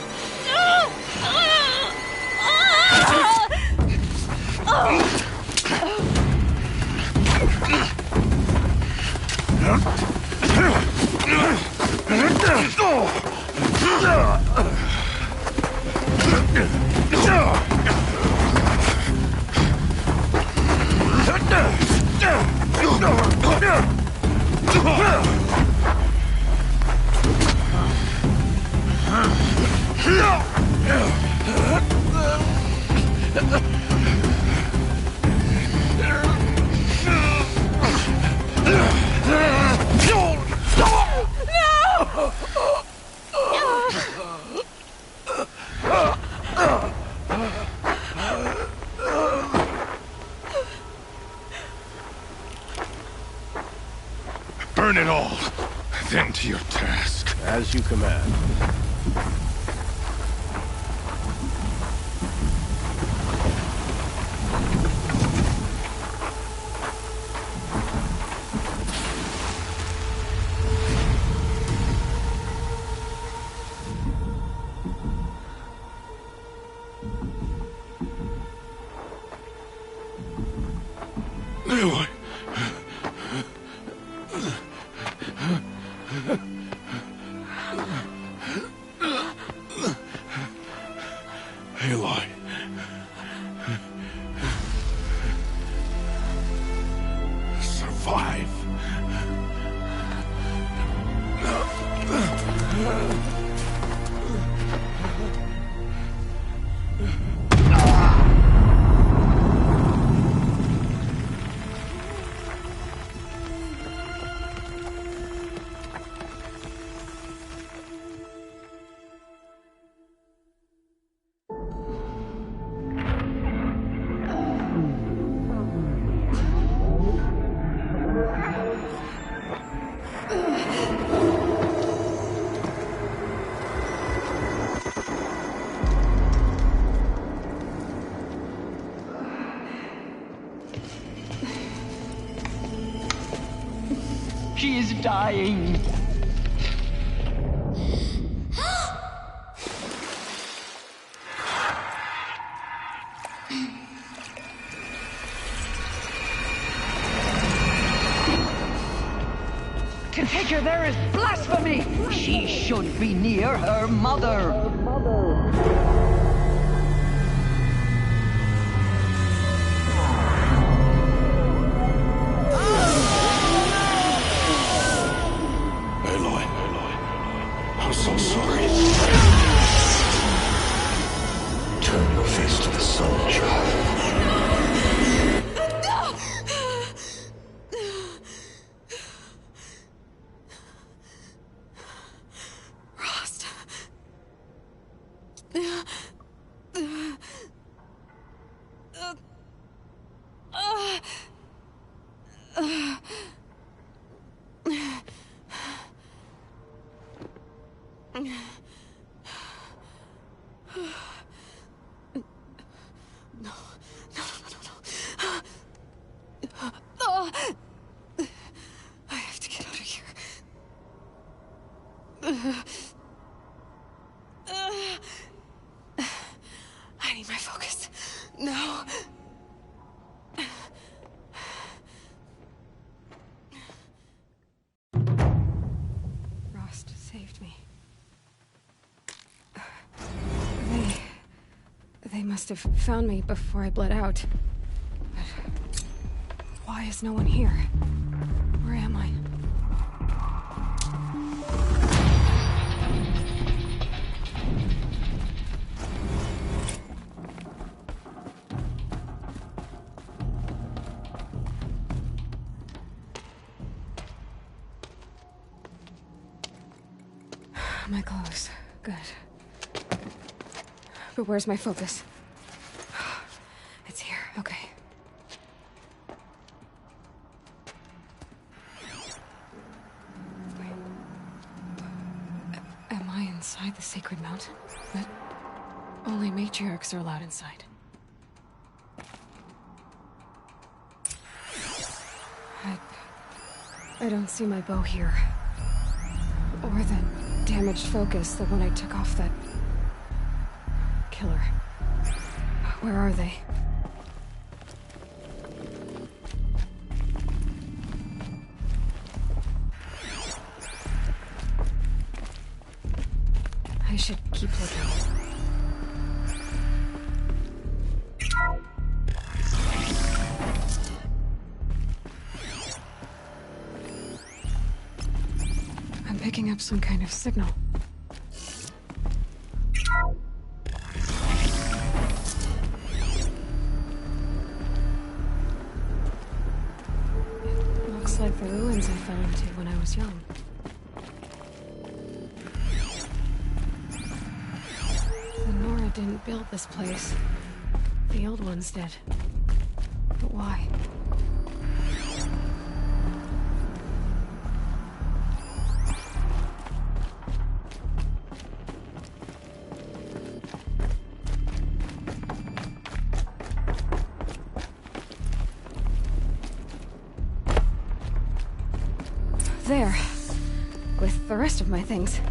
Burn it all, then to your task. As you command. Aloy. Survive. She is dying. To take her there is blasphemy. She should be near her mother. I'm so sorry. Turn your face to the sun, child. Rost. I have to get out of here. I need my focus. No. Rost saved me. They must have found me before I bled out. But why is no one here? Where am I? My clothes. Good. But where's my focus? It's here. Okay. Wait. Am I inside the sacred mountain? But only matriarchs are allowed inside. I don't see my bow here. Or the damaged focus, the one I took off that killer. Where are they? I should keep looking. I'm picking up some kind of signal. Looks like the ruins I fell into when I was young. The Nora didn't build this place. The old ones did. But why? There. With the rest of my things.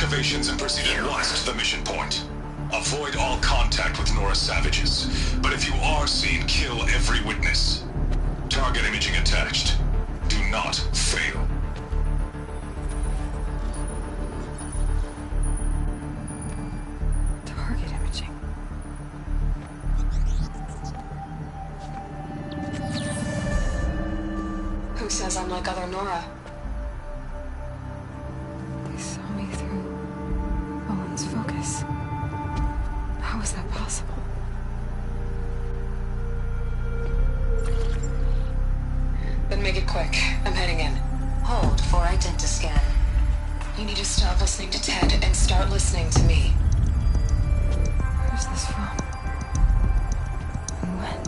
activations and proceed at once to the mission point. Avoid all contact with Nora savages, but if you are seen, kill every witness. Target imaging attached. Do not fail. Target imaging. Who says I'm like other Nora? They saw me through Owen's focus. How is that possible? Then make it quick. I'm heading in. Hold for identiscan. You need to stop listening to Ted and start listening to me. Where's this from? And when?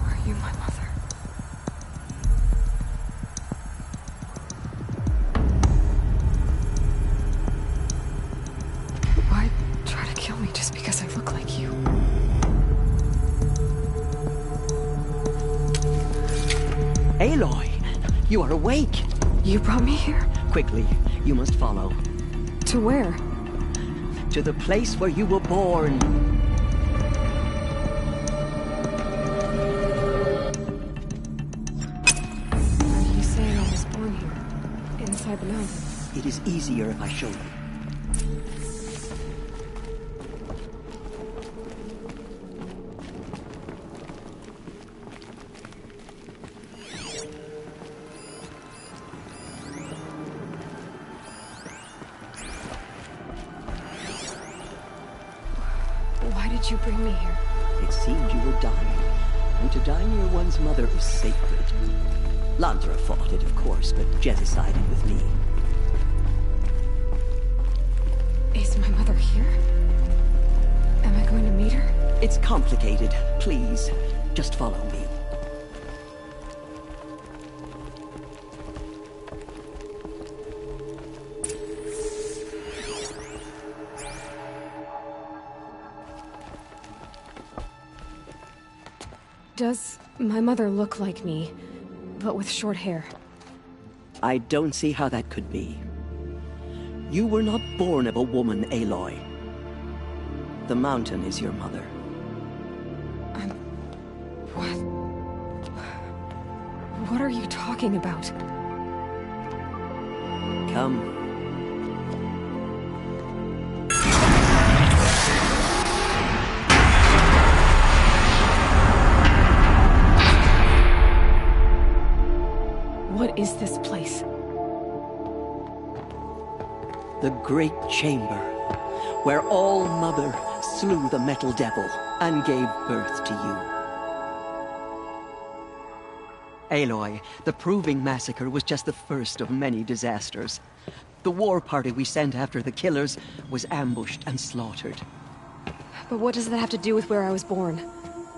Are you my mother? Why try to kill me just because I look like you? Aloy, you are awake. You brought me here? Quickly, you must follow. To where? To the place where you were born. Are you saying I was born here? Inside the mountain? It is easier if I show you. Why did you bring me here? It seemed you were dying, and to die near one's mother is sacred. Landra fought it, of course, but Jezza sided with me. Is my mother here? Am I going to meet her? It's complicated. Please, just follow me. Does my mother look like me, but with short hair? I don't see how that could be. You were not born of a woman, Aloy. The mountain is your mother. What are you talking about? Come. What is this place? The Great Chamber, where All-Mother slew the Metal Devil and gave birth to you. Aloy, the Proving Massacre was just the first of many disasters. The war party we sent after the killers was ambushed and slaughtered. But what does that have to do with where I was born?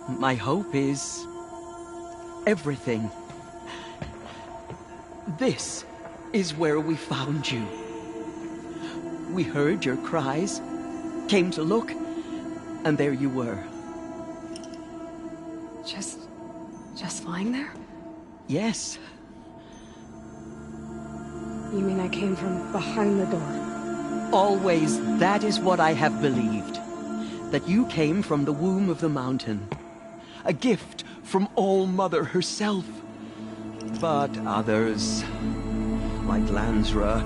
My hope is... everything. This is where we found you. We heard your cries, came to look, and there you were. Just lying there? Yes. You mean I came from behind the door? Always, that is what I have believed. That you came from the womb of the mountain. A gift from All-Mother herself. But others, like Lansra,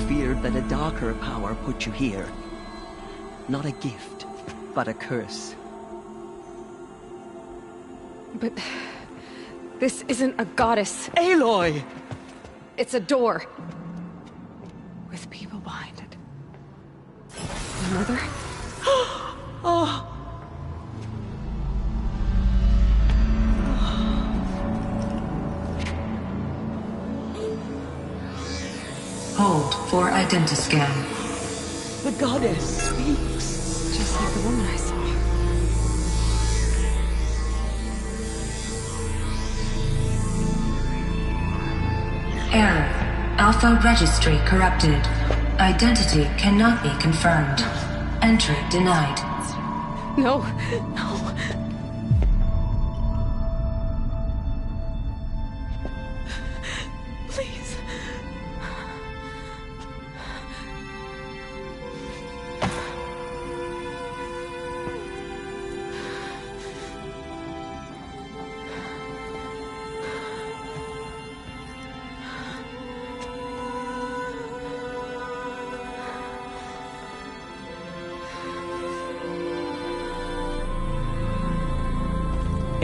feared that a darker power put you here. Not a gift, but a curse. But... this isn't a goddess. Aloy! It's a door. With people behind it. My mother? Oh! Hold for identiscan. The goddess speaks. Just like the woman I saw. Error. Alpha registry corrupted. Identity cannot be confirmed. Entry denied. No.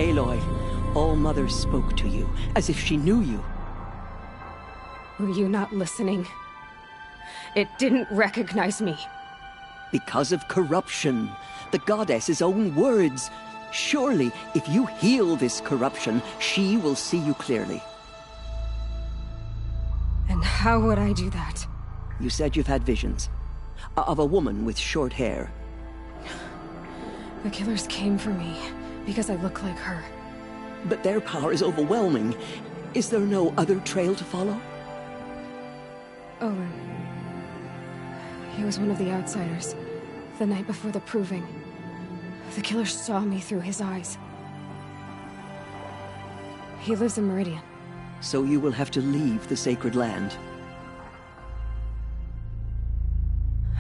Aloy, All Mother spoke to you, as if she knew you. Were you not listening? It didn't recognize me. Because of corruption. The goddess's own words. Surely, if you heal this corruption, she will see you clearly. And how would I do that? You said you've had visions. Of a woman with short hair. The killers came for me, because I look like her. But their power is overwhelming. Is there no other trail to follow? Owen. He was one of the outsiders. The night before the proving. The killers saw me through his eyes. He lives in Meridian. So you will have to leave the sacred land.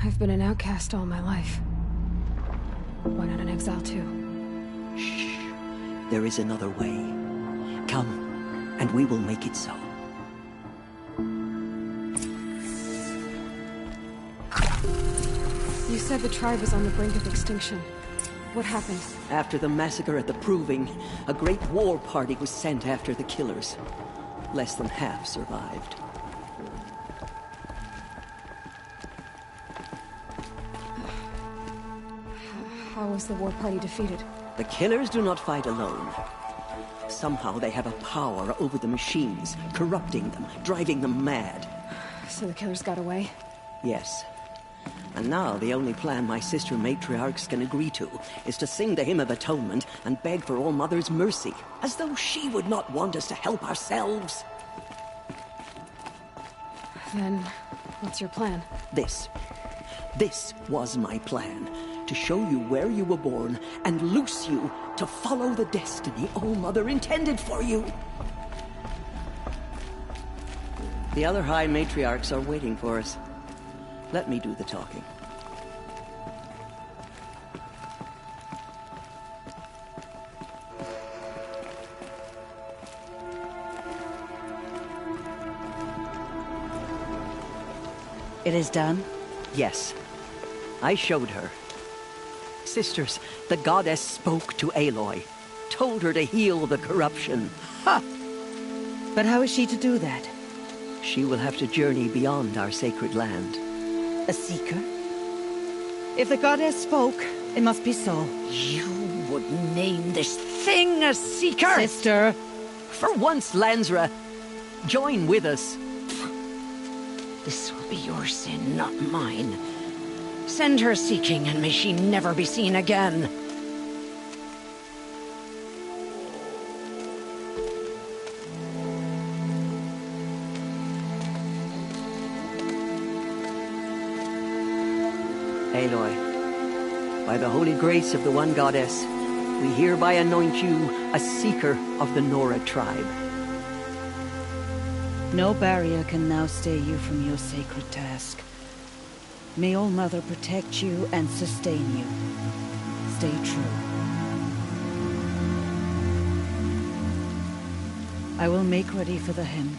I've been an outcast all my life. Why not an exile too? Shh. There is another way. Come, and we will make it so. You said the tribe was on the brink of extinction. What happened? After the massacre at the Proving, a great war party was sent after the killers. Less than half survived. How was the war party defeated? The killers do not fight alone. Somehow they have a power over the machines, corrupting them, driving them mad. So the killers got away? Yes. And now the only plan my sister matriarchs can agree to is to sing the Hymn of Atonement and beg for All Mother's mercy, as though she would not want us to help ourselves. Then, what's your plan? This was my plan. To show you where you were born and loose you to follow the destiny All Mother intended for you. The other High Matriarchs are waiting for us. Let me do the talking. It is done? Yes. I showed her. Sisters, the goddess spoke to Aloy. Told her to heal the corruption. Ha! But how is she to do that? She will have to journey beyond our sacred land. A seeker? If the goddess spoke, it must be so. You would name this thing a seeker? Sister! For once, Lansra, join with us. This will be your sin, not mine. Send her seeking, and may she never be seen again. Aloy, by the holy grace of the One Goddess, we hereby anoint you a seeker of the Nora tribe. No barrier can now stay you from your sacred task. May All Mother protect you and sustain you. Stay true. I will make ready for the hymn.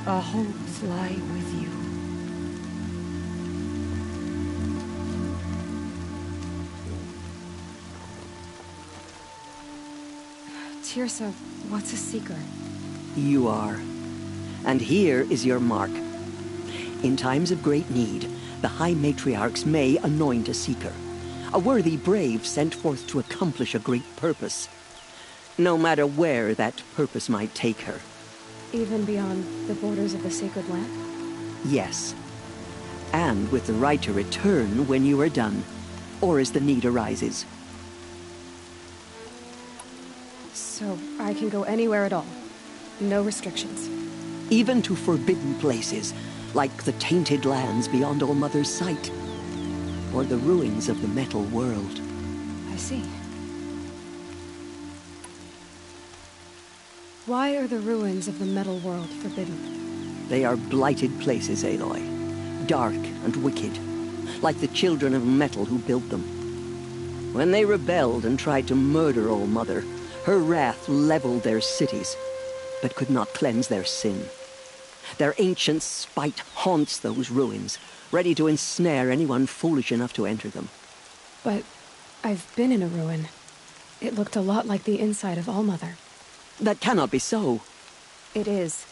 Our hopes lie with you. Teersa, what's a seeker? You are. And here is your mark. In times of great need, the High Matriarchs may anoint a seeker. A worthy brave sent forth to accomplish a great purpose. No matter where that purpose might take her. Even beyond the borders of the sacred land? Yes. And with the right to return when you are done, or as the need arises. So I can go anywhere at all? No restrictions? Even to forbidden places, like the tainted lands beyond All Mother's sight. Or the ruins of the metal world. I see. Why are the ruins of the metal world forbidden? They are blighted places, Aloy. Dark and wicked. Like the children of metal who built them. When they rebelled and tried to murder All Mother, her wrath leveled their cities, but could not cleanse their sin. Their ancient spite haunts those ruins, ready to ensnare anyone foolish enough to enter them. But I've been in a ruin. It looked a lot like the inside of Allmother. That cannot be so. It is.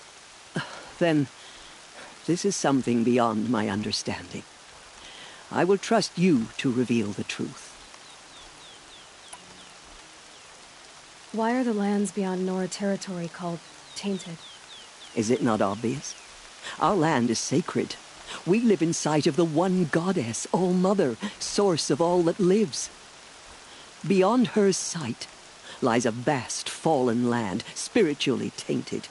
Then, this is something beyond my understanding. I will trust you to reveal the truth. Why are the lands beyond Nora territory called tainted? Is it not obvious? Our land is sacred. We live in sight of the one goddess, All-Mother, source of all that lives. Beyond her sight lies a vast fallen land, spiritually tainted.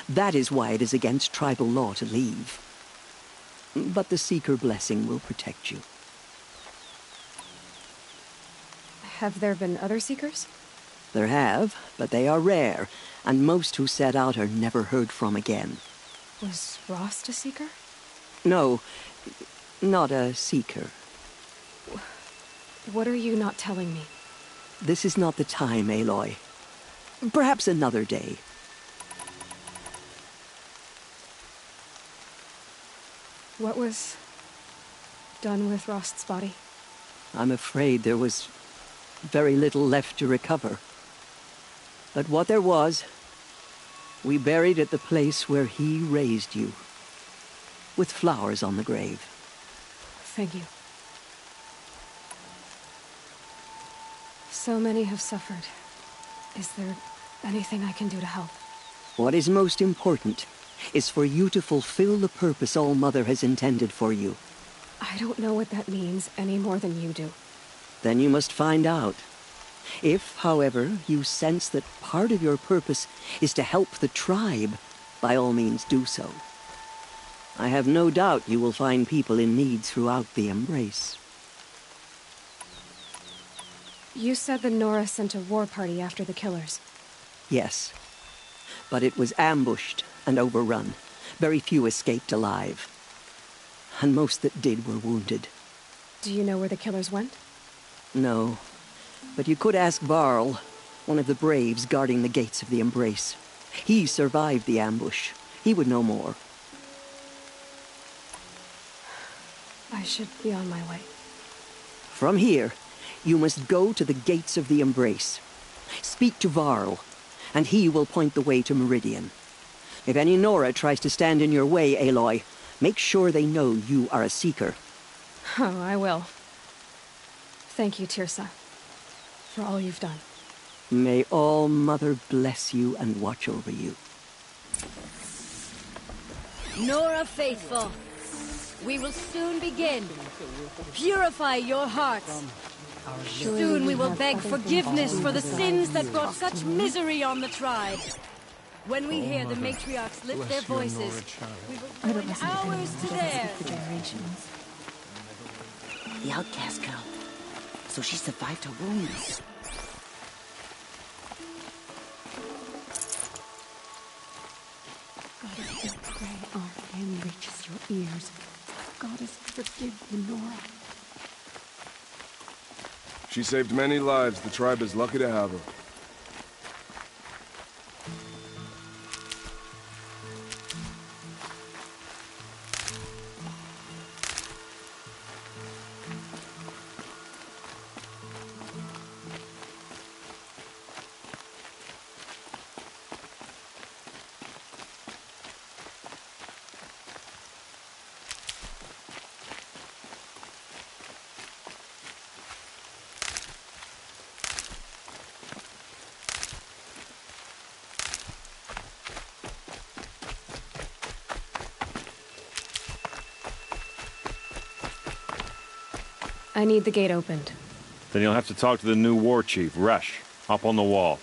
That is why it is against tribal law to leave. But the Seeker blessing will protect you. Have there been other Seekers? There have, but they are rare, and most who set out are never heard from again. Was Rost a Seeker? No, not a Seeker. What are you not telling me? This is not the time, Aloy. Perhaps another day. What was done with Rost's body? I'm afraid there was very little left to recover. But what there was, we buried at the place where he raised you, with flowers on the grave. Thank you. So many have suffered. Is there anything I can do to help? What is most important is for you to fulfill the purpose All-Mother has intended for you. I don't know what that means any more than you do. Then you must find out. If, however, you sense that part of your purpose is to help the tribe, by all means do so. I have no doubt you will find people in need throughout the Embrace. You said the Nora sent a war party after the killers. Yes, but it was ambushed and overrun. Very few escaped alive. And most that did were wounded. Do you know where the killers went? No, but you could ask Varl, one of the braves guarding the gates of the Embrace. He survived the ambush. He would know more. I should be on my way. From here, you must go to the gates of the Embrace. Speak to Varl, and he will point the way to Meridian. If any Nora tries to stand in your way, Aloy, make sure they know you are a Seeker. Oh, I will. Thank you, Teersa, for all you've done. May All-Mother bless you and watch over you. Nora faithful, we will soon begin. Purify your hearts. Soon we will beg forgiveness for the sins that brought such misery on the tribe. When we hear the matriarchs lift their voices, we will join ours to theirs. The outcast girl. So she survived her wounds. Goddess, we pray our hymn reaches your ears. Goddess, forgive the Nora. She saved many lives. The tribe is lucky to have her. I need the gate opened. Then you'll have to talk to the new war chief, Resh, up on the wall.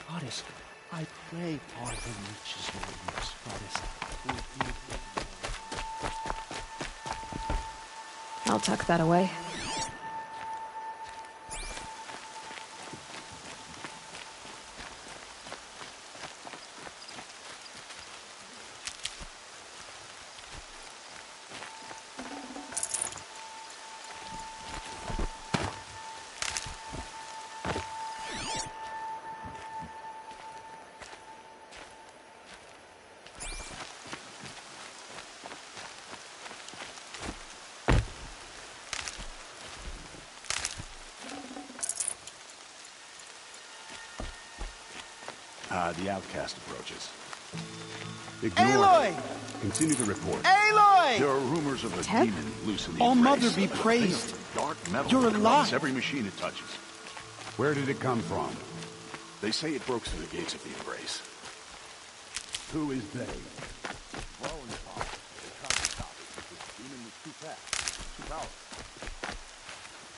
Goddess, I pray pardon reaches your ears, Goddess. I'll tuck that away. The outcast approaches. Aloy! Continue the report. Aloy! There are rumors of a Ted? demon loose in the All Embrace. Mother be A thing praised. of dark metal You're that alive. corrupts every machine it touches. Where did it come from? They say it broke through the gates of the Embrace. Who is they?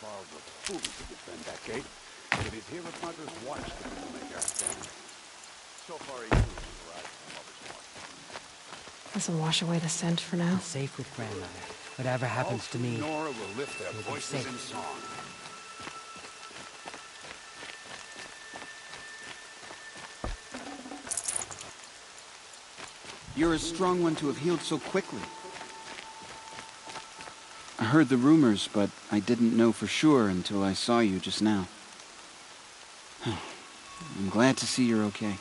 Charles was fool to defend that gate. It is here at Mother's Watch that we will make our stand. So far, he proves to rise from Mother's Watch. This'll wash away the scent for now. I'm safe with grandmother. Whatever happens to me, Nora will lift their you'll be voices safe. in song. You're a strong one to have healed so quickly. I heard the rumors, but I didn't know for sure until I saw you just now. I'm glad to see you're okay.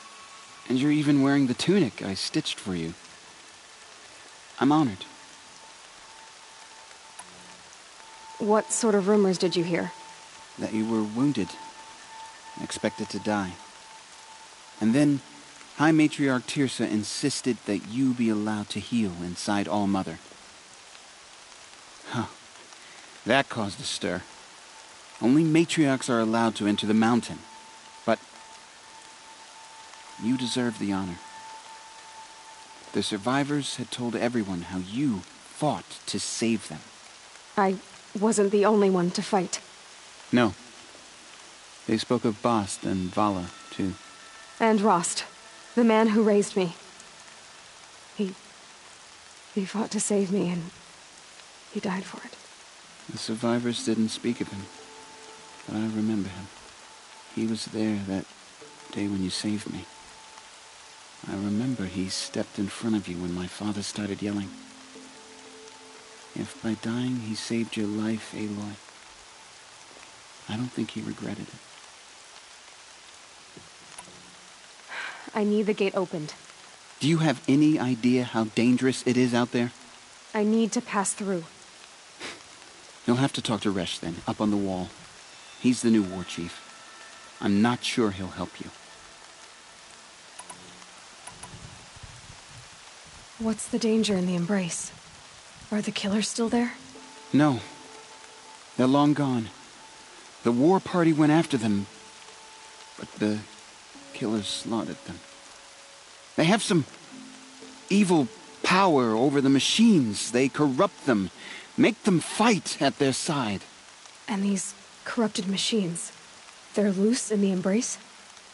And you're even wearing the tunic I stitched for you. I'm honored. What sort of rumors did you hear? That you were wounded, expected to die. And then High Matriarch Teersa insisted that you be allowed to heal inside All-Mother. Huh. That caused a stir. Only matriarchs are allowed to enter the mountain. But you deserve the honor. The survivors had told everyone how you fought to save them. I wasn't the only one to fight. No. They spoke of Bast and Vala, too. And Rost, the man who raised me. He fought to save me, and he died for it. The survivors didn't speak of him, but I remember him. He was there that day when you saved me. I remember he stepped in front of you when my father started yelling. If by dying he saved your life, Aloy, I don't think he regretted it. I need the gate opened. Do you have any idea how dangerous it is out there? I need to pass through. You'll have to talk to Resh then, up on the wall. He's the new war chief. I'm not sure he'll help you. What's the danger in the Embrace? Are the killers still there? No. They're long gone. The war party went after them, but the killers slaughtered them. They have some evil power over the machines. They corrupt them, make them fight at their side. And these corrupted machines, they're loose in the Embrace?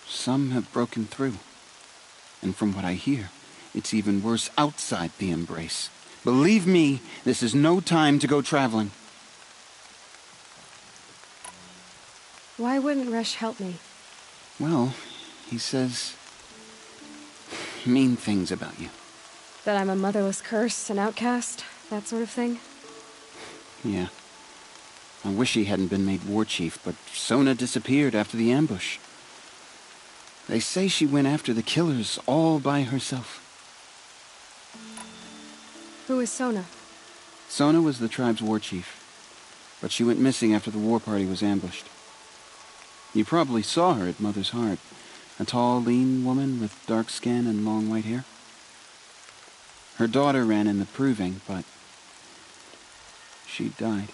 Some have broken through. And from what I hear, it's even worse outside the Embrace. Believe me, this is no time to go traveling. Why wouldn't Resh help me? Well, he says mean things about you. That I'm a motherless curse, an outcast, that sort of thing? Yeah. I wish he hadn't been made war chief, but Sona disappeared after the ambush. They say she went after the killers all by herself. Who is Sona? Sona was the tribe's war chief, but she went missing after the war party was ambushed. You probably saw her at Mother's Heart. A tall, lean woman with dark skin and long white hair. Her daughter ran in the proving, but she died.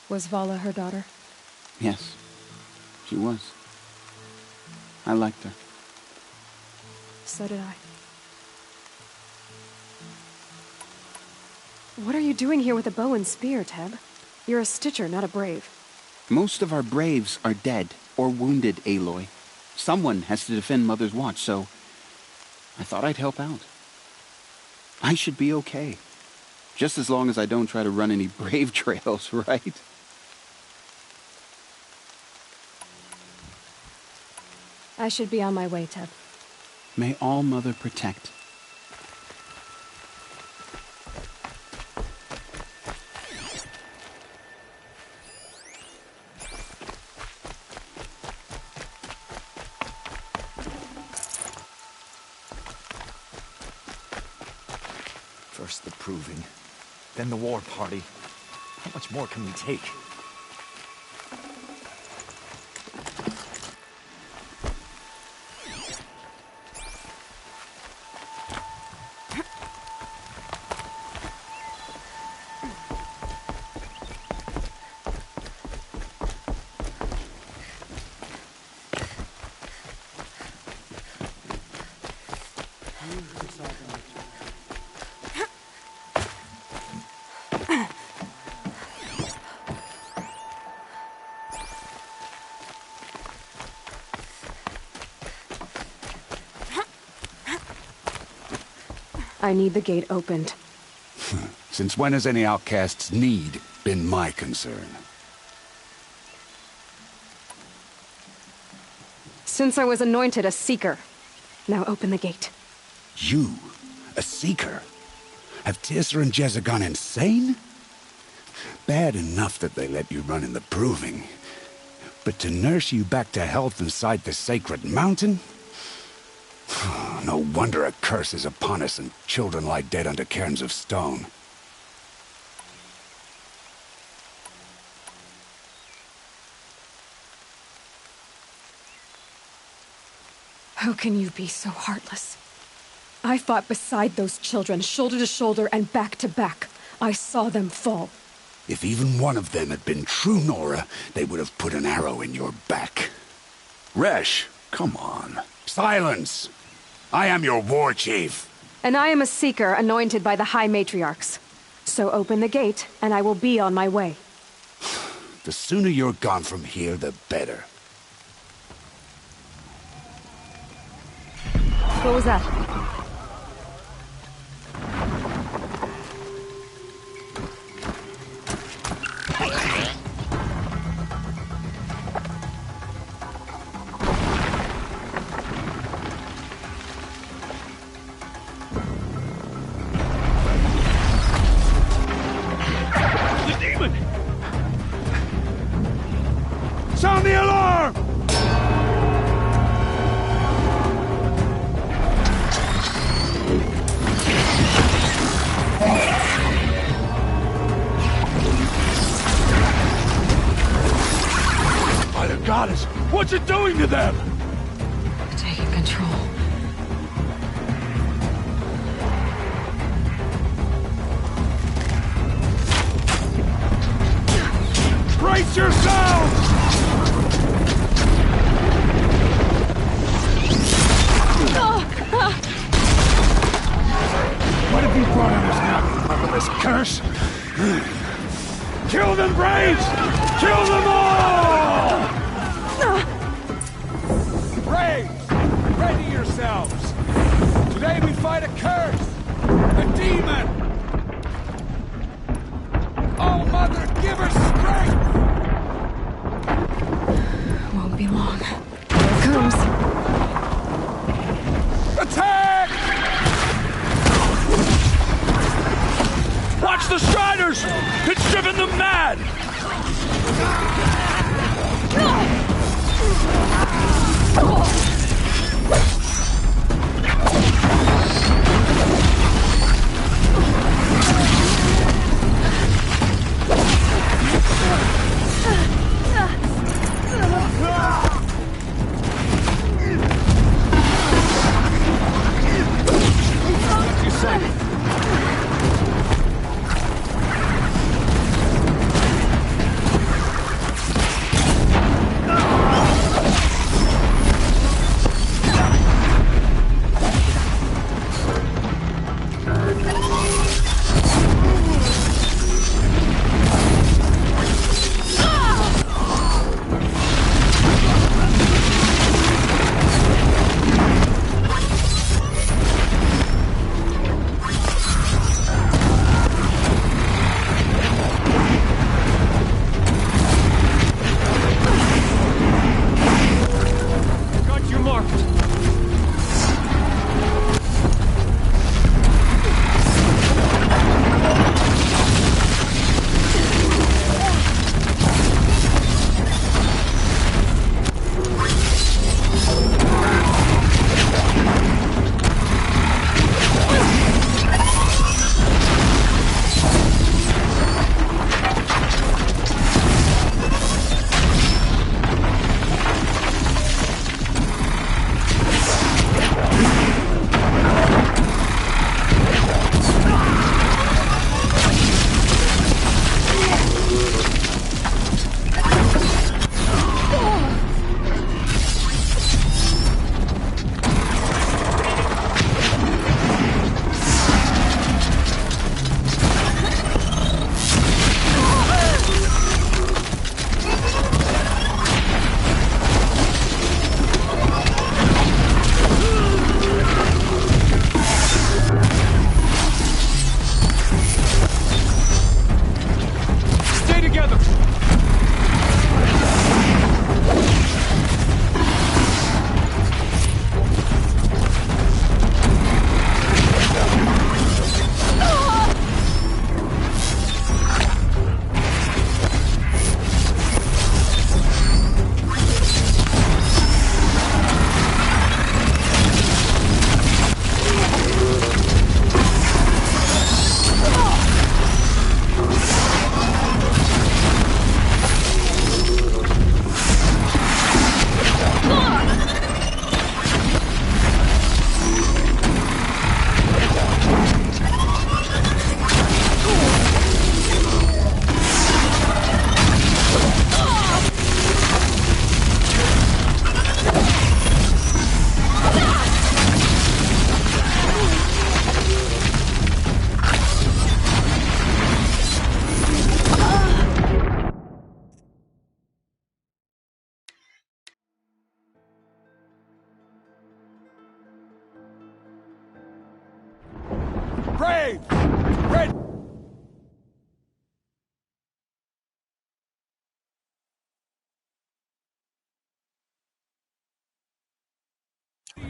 Was Vala her daughter? Yes, she was. I liked her. So did I. What are you doing here with a bow and spear, Teb? You're a Stitcher, not a Brave. Most of our Braves are dead or wounded, Aloy. Someone has to defend Mother's Watch, so I thought I'd help out. I should be okay. Just as long as I don't try to run any Brave trails, right? I should be on my way, Teb. May All-Mother protect. First the proving, then the war party. How much more can we take? I need the gate opened. Since when has any outcast's need been my concern? Since I was anointed a Seeker. Now open the gate. You? A Seeker? Have Teersa and Jezza gone insane? Bad enough that they let you run in the Proving. But to nurse you back to health inside the sacred mountain? No wonder a curse is upon us and children lie dead under cairns of stone. How can you be so heartless? I fought beside those children, shoulder to shoulder and back to back. I saw them fall. If even one of them had been true Nora, they would have put an arrow in your back. Resh, come on. Silence! I am your war chief. And I am a Seeker anointed by the High Matriarchs. So open the gate, and I will be on my way. The sooner you're gone from here, the better. What was that? The demon! Sound the alarm! By the goddess, what's it doing to them? Taking control. Brace yourselves! What have you brought on us now, motherless curse? Kill them, Braves! Kill them all! Braves, ready yourselves. Today we fight a curse, a demon. Oh, Mother, give her strength! Won't be long. Here it comes. Attack! Watch the Striders! It's driven them mad! You say?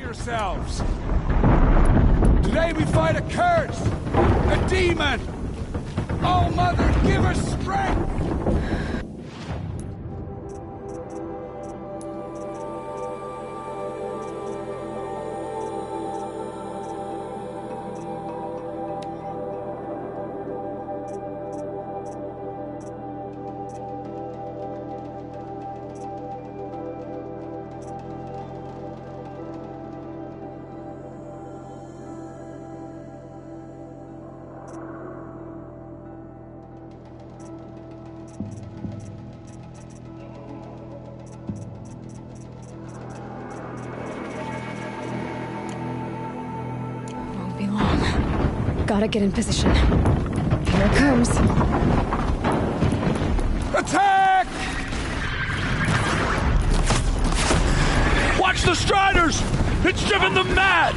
yourselves! Today we fight a curse! A demon! Oh, Mother, give us strength! Gotta get in position. Here it comes. Attack! Watch the Striders! It's driven them mad!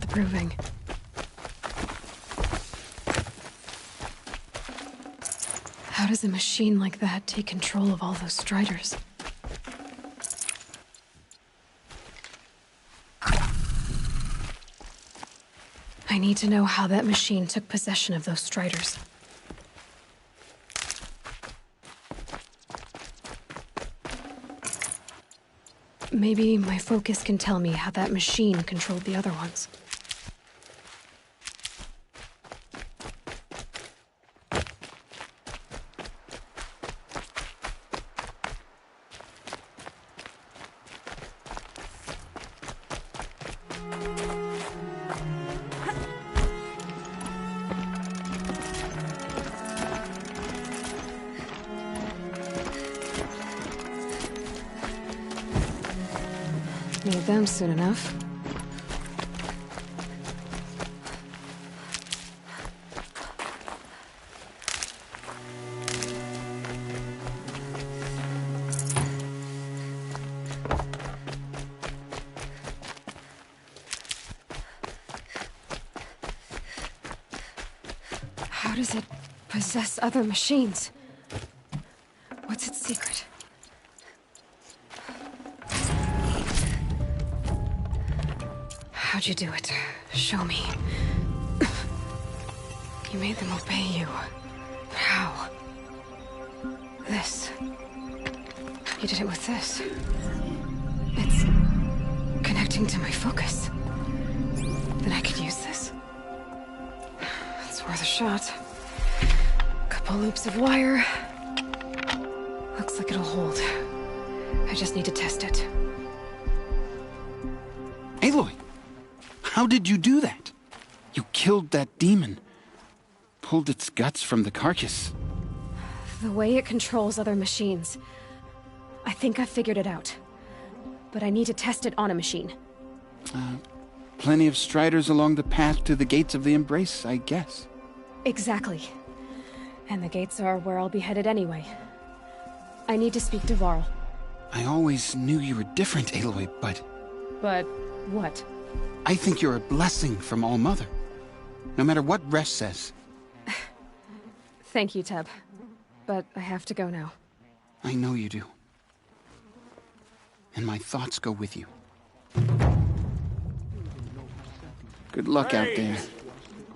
Proving. How does a machine like that take control of all those Striders? I need to know how that machine took possession of those Striders. Maybe my focus can tell me how that machine controlled the other ones. Need them soon enough. How does it possess other machines? What's its secret? How'd you do it? Show me. You made them obey you. How? This. You did it with this. It's connecting to my focus. Then I could use this. It's worth a shot. Couple loops of wire. Looks like it'll hold. I just need to test it. Aloy! How did you do that? You killed that demon. Pulled its guts from the carcass. The way it controls other machines. I think I figured it out. But I need to test it on a machine. Plenty of striders along the path to the gates of the Embrace, I guess. Exactly. And the gates are where I'll be headed anyway. I need to speak to Varl. I always knew you were different, Aloy, but... But what? I think you're a blessing from All-Mother. No matter what Resh says. Thank you, Teb. But I have to go now. I know you do. And my thoughts go with you. Good luck out there.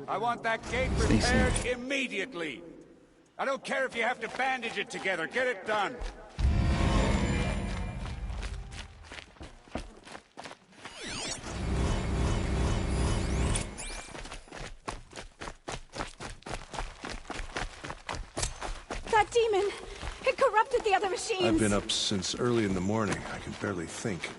I want that gate Stay repaired safe. immediately. I don't care if you have to bandage it together. Get it done. That demon! It corrupted the other machines! I've been up since early in the morning. I can barely think.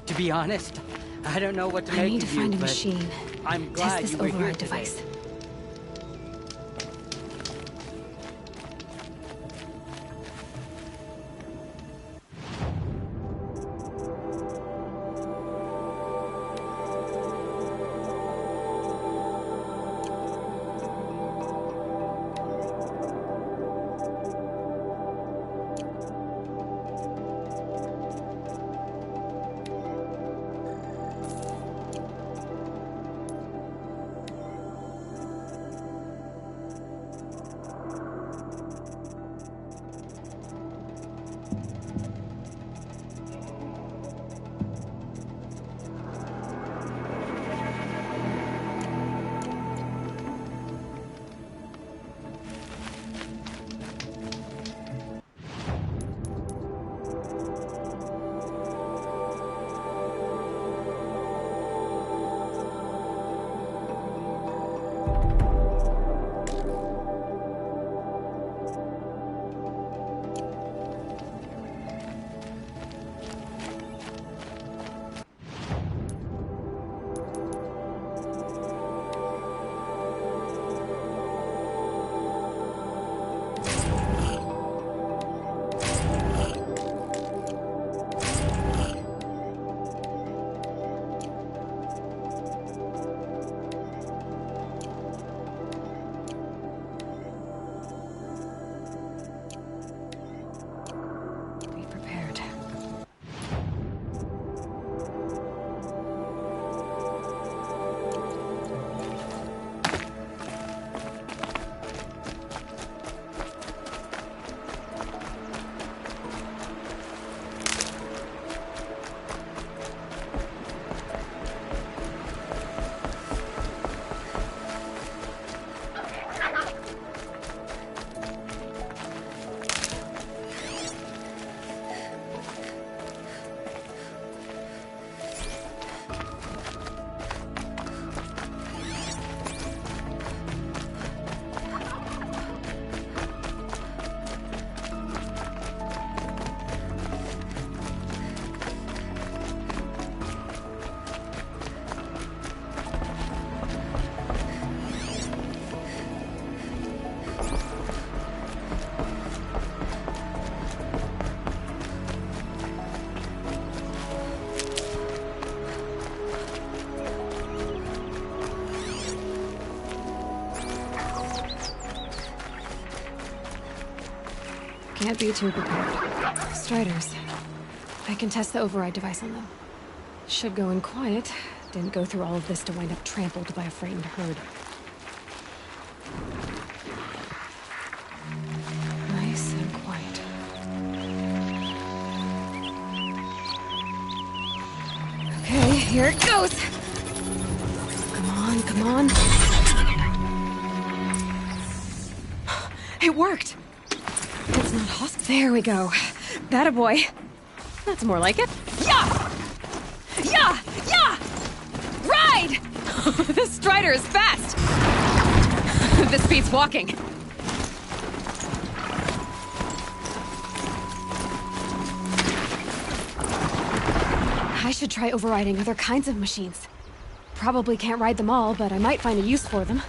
To be honest, I don't know what to I make need to of you, find a but machine. I'm glad Test this you were here override today. device. Can't be too prepared. Striders. I can test the override device on them. Should go in quiet. Didn't go through all of this to wind up trampled by a frightened herd. Nice and quiet. Okay, here it goes! Come on, come on. It worked! It's not hostile. There we go. That a boy. That's more like it. Yeah! Yeah! Yeah! Ride! This Strider is fast! This beats walking. I should try overriding other kinds of machines. Probably can't ride them all, but I might find a use for them.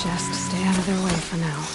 Just stay out of their way for now.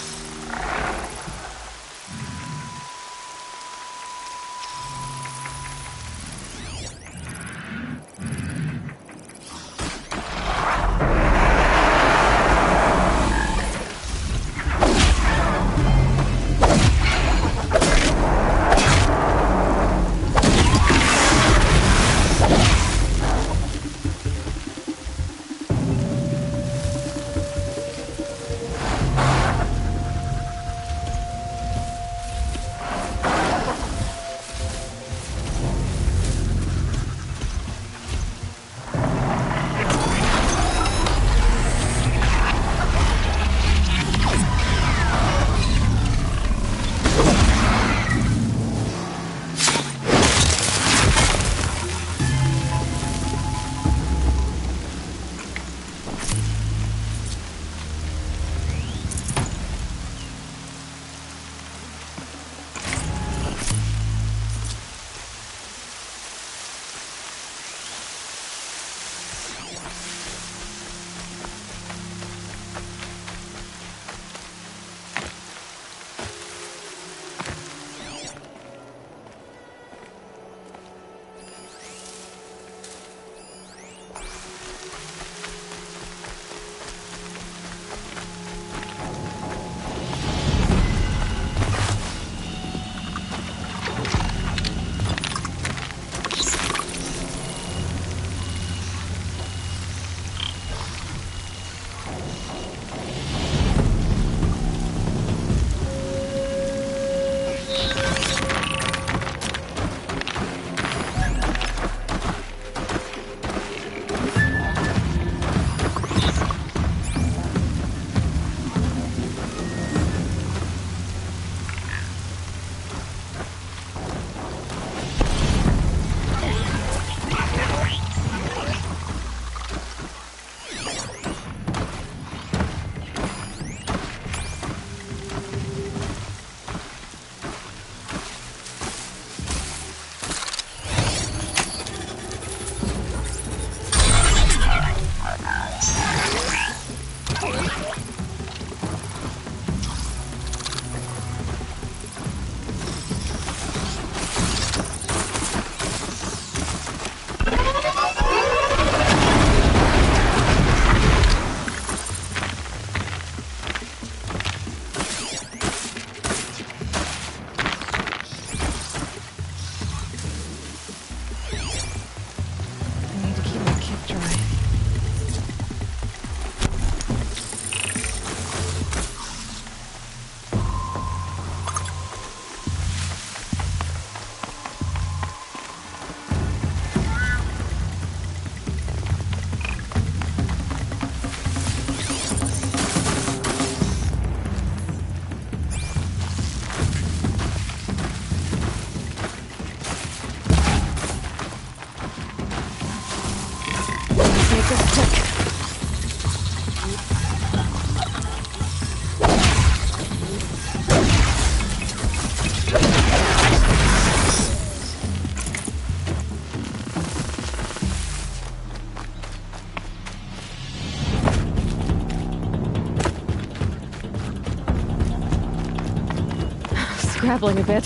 grappling a bit.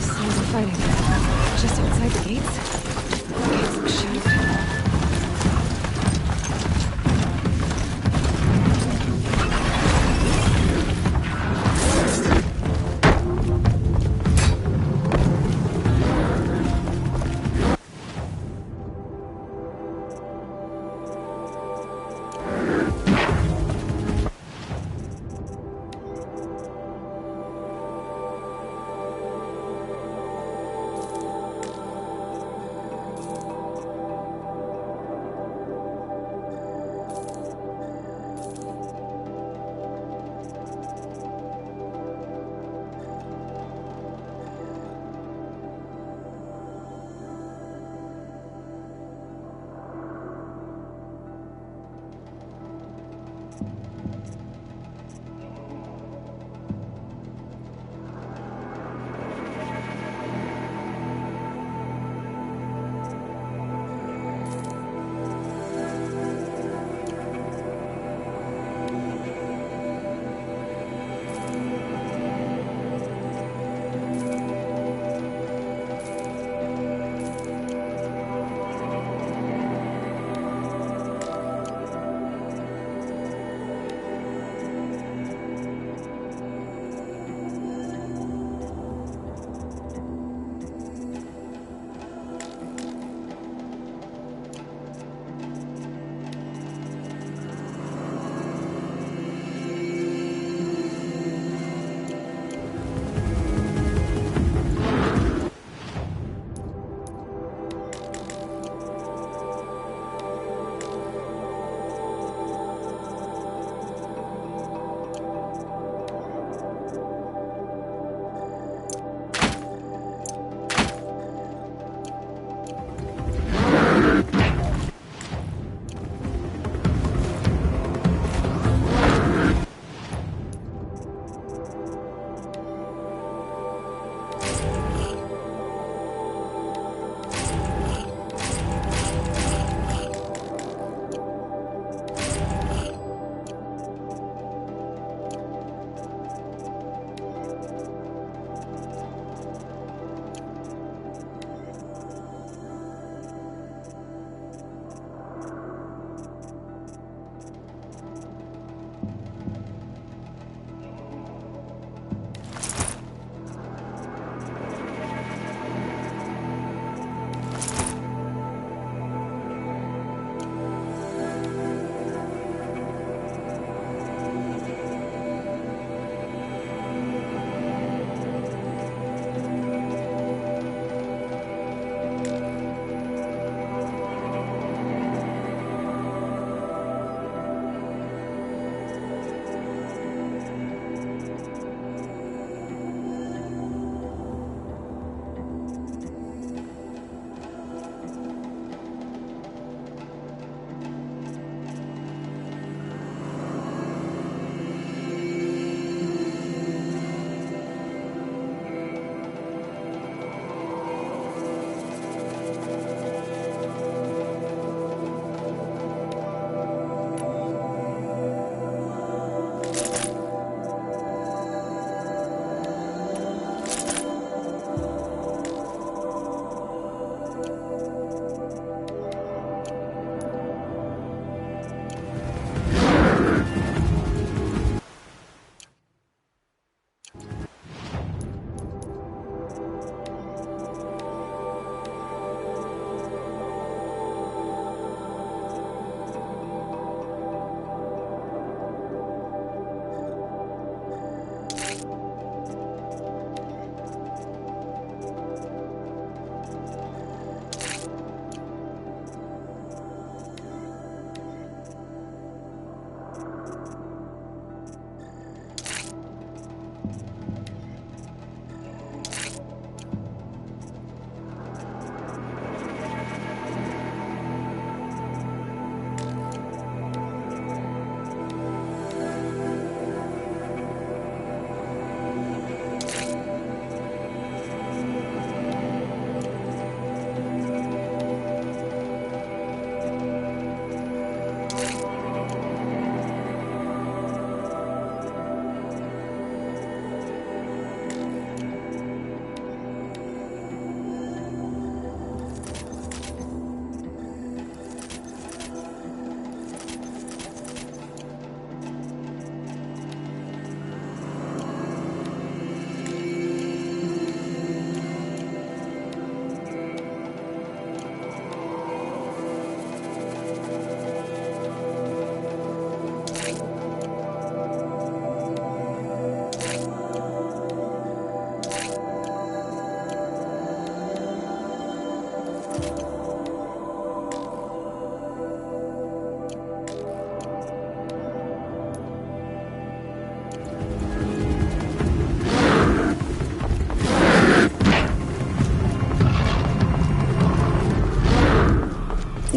Sounds of fighting. Just outside the gates. Gates look shuttered.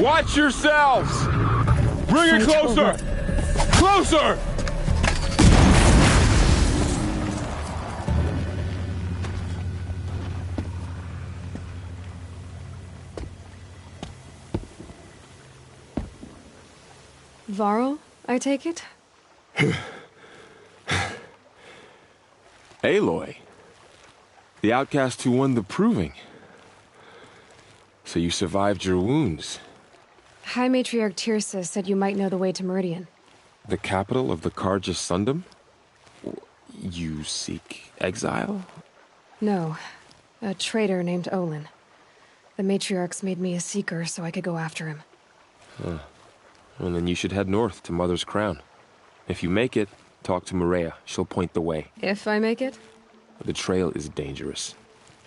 Watch yourselves! Bring it closer! Closer! Varl, I take it? Aloy. The outcast who won the proving. So you survived your wounds. High Matriarch Teersa said you might know the way to Meridian. The capital of the Carja Sundom? You seek exile? No. A traitor named Olin. The Matriarchs made me a seeker so I could go after him. Huh. Well, then you should head north to Mother's Crown. If you make it, talk to Maria. She'll point the way. If I make it? The trail is dangerous.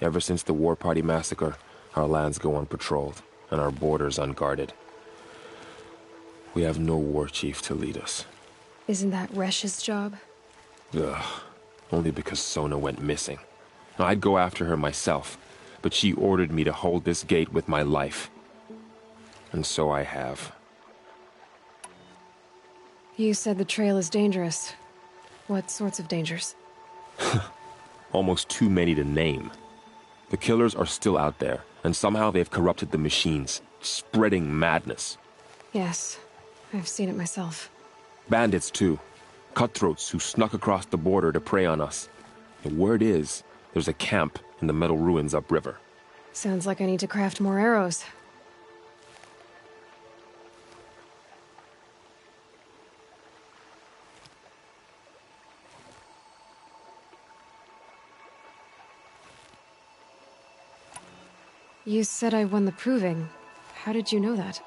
Ever since the War Party massacre, our lands go unpatrolled, and our borders unguarded. We have no war chief to lead us. Isn't that Resh's job? Ugh. Only because Sona went missing. I'd go after her myself, but she ordered me to hold this gate with my life. And so I have. You said the trail is dangerous. What sorts of dangers? Almost too many to name. The killers are still out there, and somehow they've corrupted the machines, spreading madness. Yes, I've seen it myself. Bandits, too. Cutthroats who snuck across the border to prey on us. The word is, there's a camp in the metal ruins upriver. Sounds like I need to craft more arrows. You said I won the proving. How did you know that?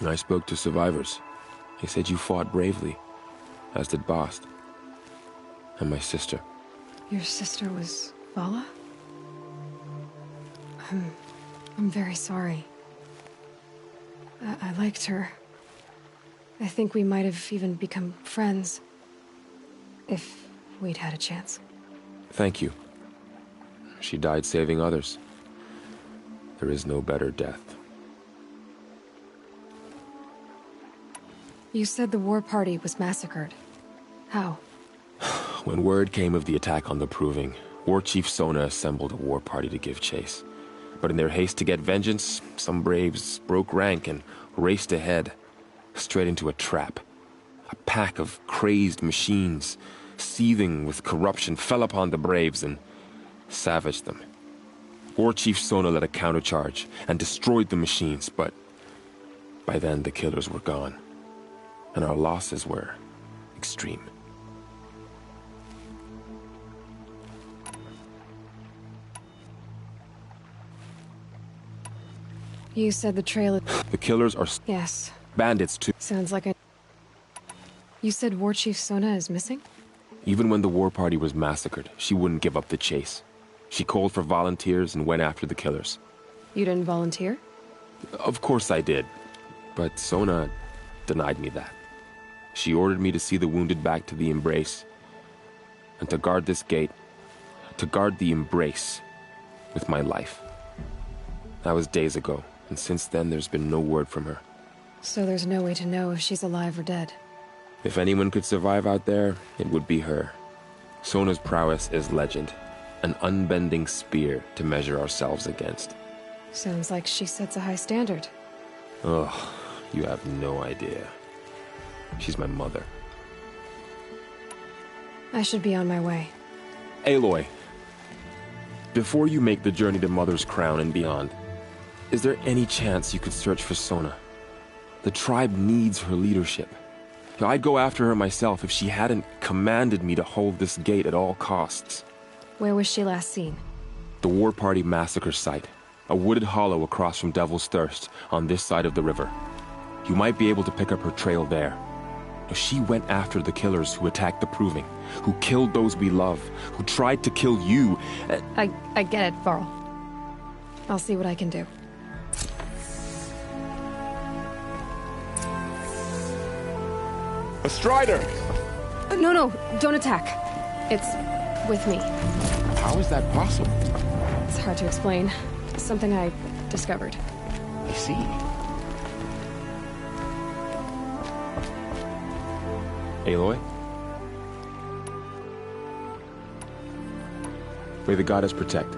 I spoke to survivors. They said you fought bravely, as did Bast. And my sister. Your sister was Vala? I'm very sorry. I liked her. I think we might have even become friends. If we'd had a chance. Thank you. She died saving others. There is no better death. You said the war party was massacred. How? When word came of the attack on the Proving, War Chief Sona assembled a war party to give chase. But in their haste to get vengeance, some braves broke rank and raced ahead, straight into a trap. A pack of crazed machines, seething with corruption, fell upon the braves and savaged them. War Chief Sona led a countercharge and destroyed the machines, but by then the killers were gone, and our losses were extreme. You said the trail... The killers are... Yes. Bandits, too. Sounds like a... You said War Chief Sona is missing? Even when the war party was massacred, she wouldn't give up the chase. She called for volunteers and went after the killers. You didn't volunteer? Of course I did. But Sona denied me that. She ordered me to see the wounded back to the Embrace. And to guard this gate. To guard the Embrace. With my life. That was days ago. And since then there's been no word from her. So there's no way to know if she's alive or dead. If anyone could survive out there, it would be her. Sona's prowess is legend. An unbending spear to measure ourselves against. Sounds like she sets a high standard. Ugh, you have no idea. She's my mother. I should be on my way. Aloy, before you make the journey to Mother's Crown and beyond, is there any chance you could search for Sona? The tribe needs her leadership. I'd go after her myself if she hadn't commanded me to hold this gate at all costs. Where was she last seen? The War Party massacre site. A wooded hollow across from Devil's Thirst, on this side of the river. You might be able to pick up her trail there. She went after the killers who attacked the Proving, who killed those we love, who tried to kill you. I get it, Varl. I'll see what I can do. A Strider! No, don't attack. It's with me. How is that possible? It's hard to explain. Something I discovered. I see. Aloy? May the goddess protect.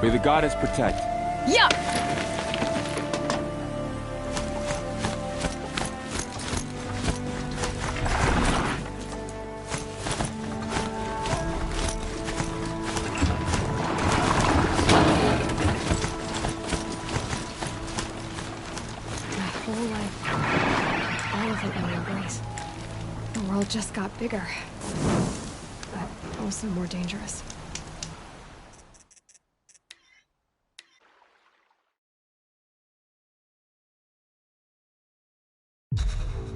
May the goddess protect. Yeah! Just got bigger, but also more dangerous.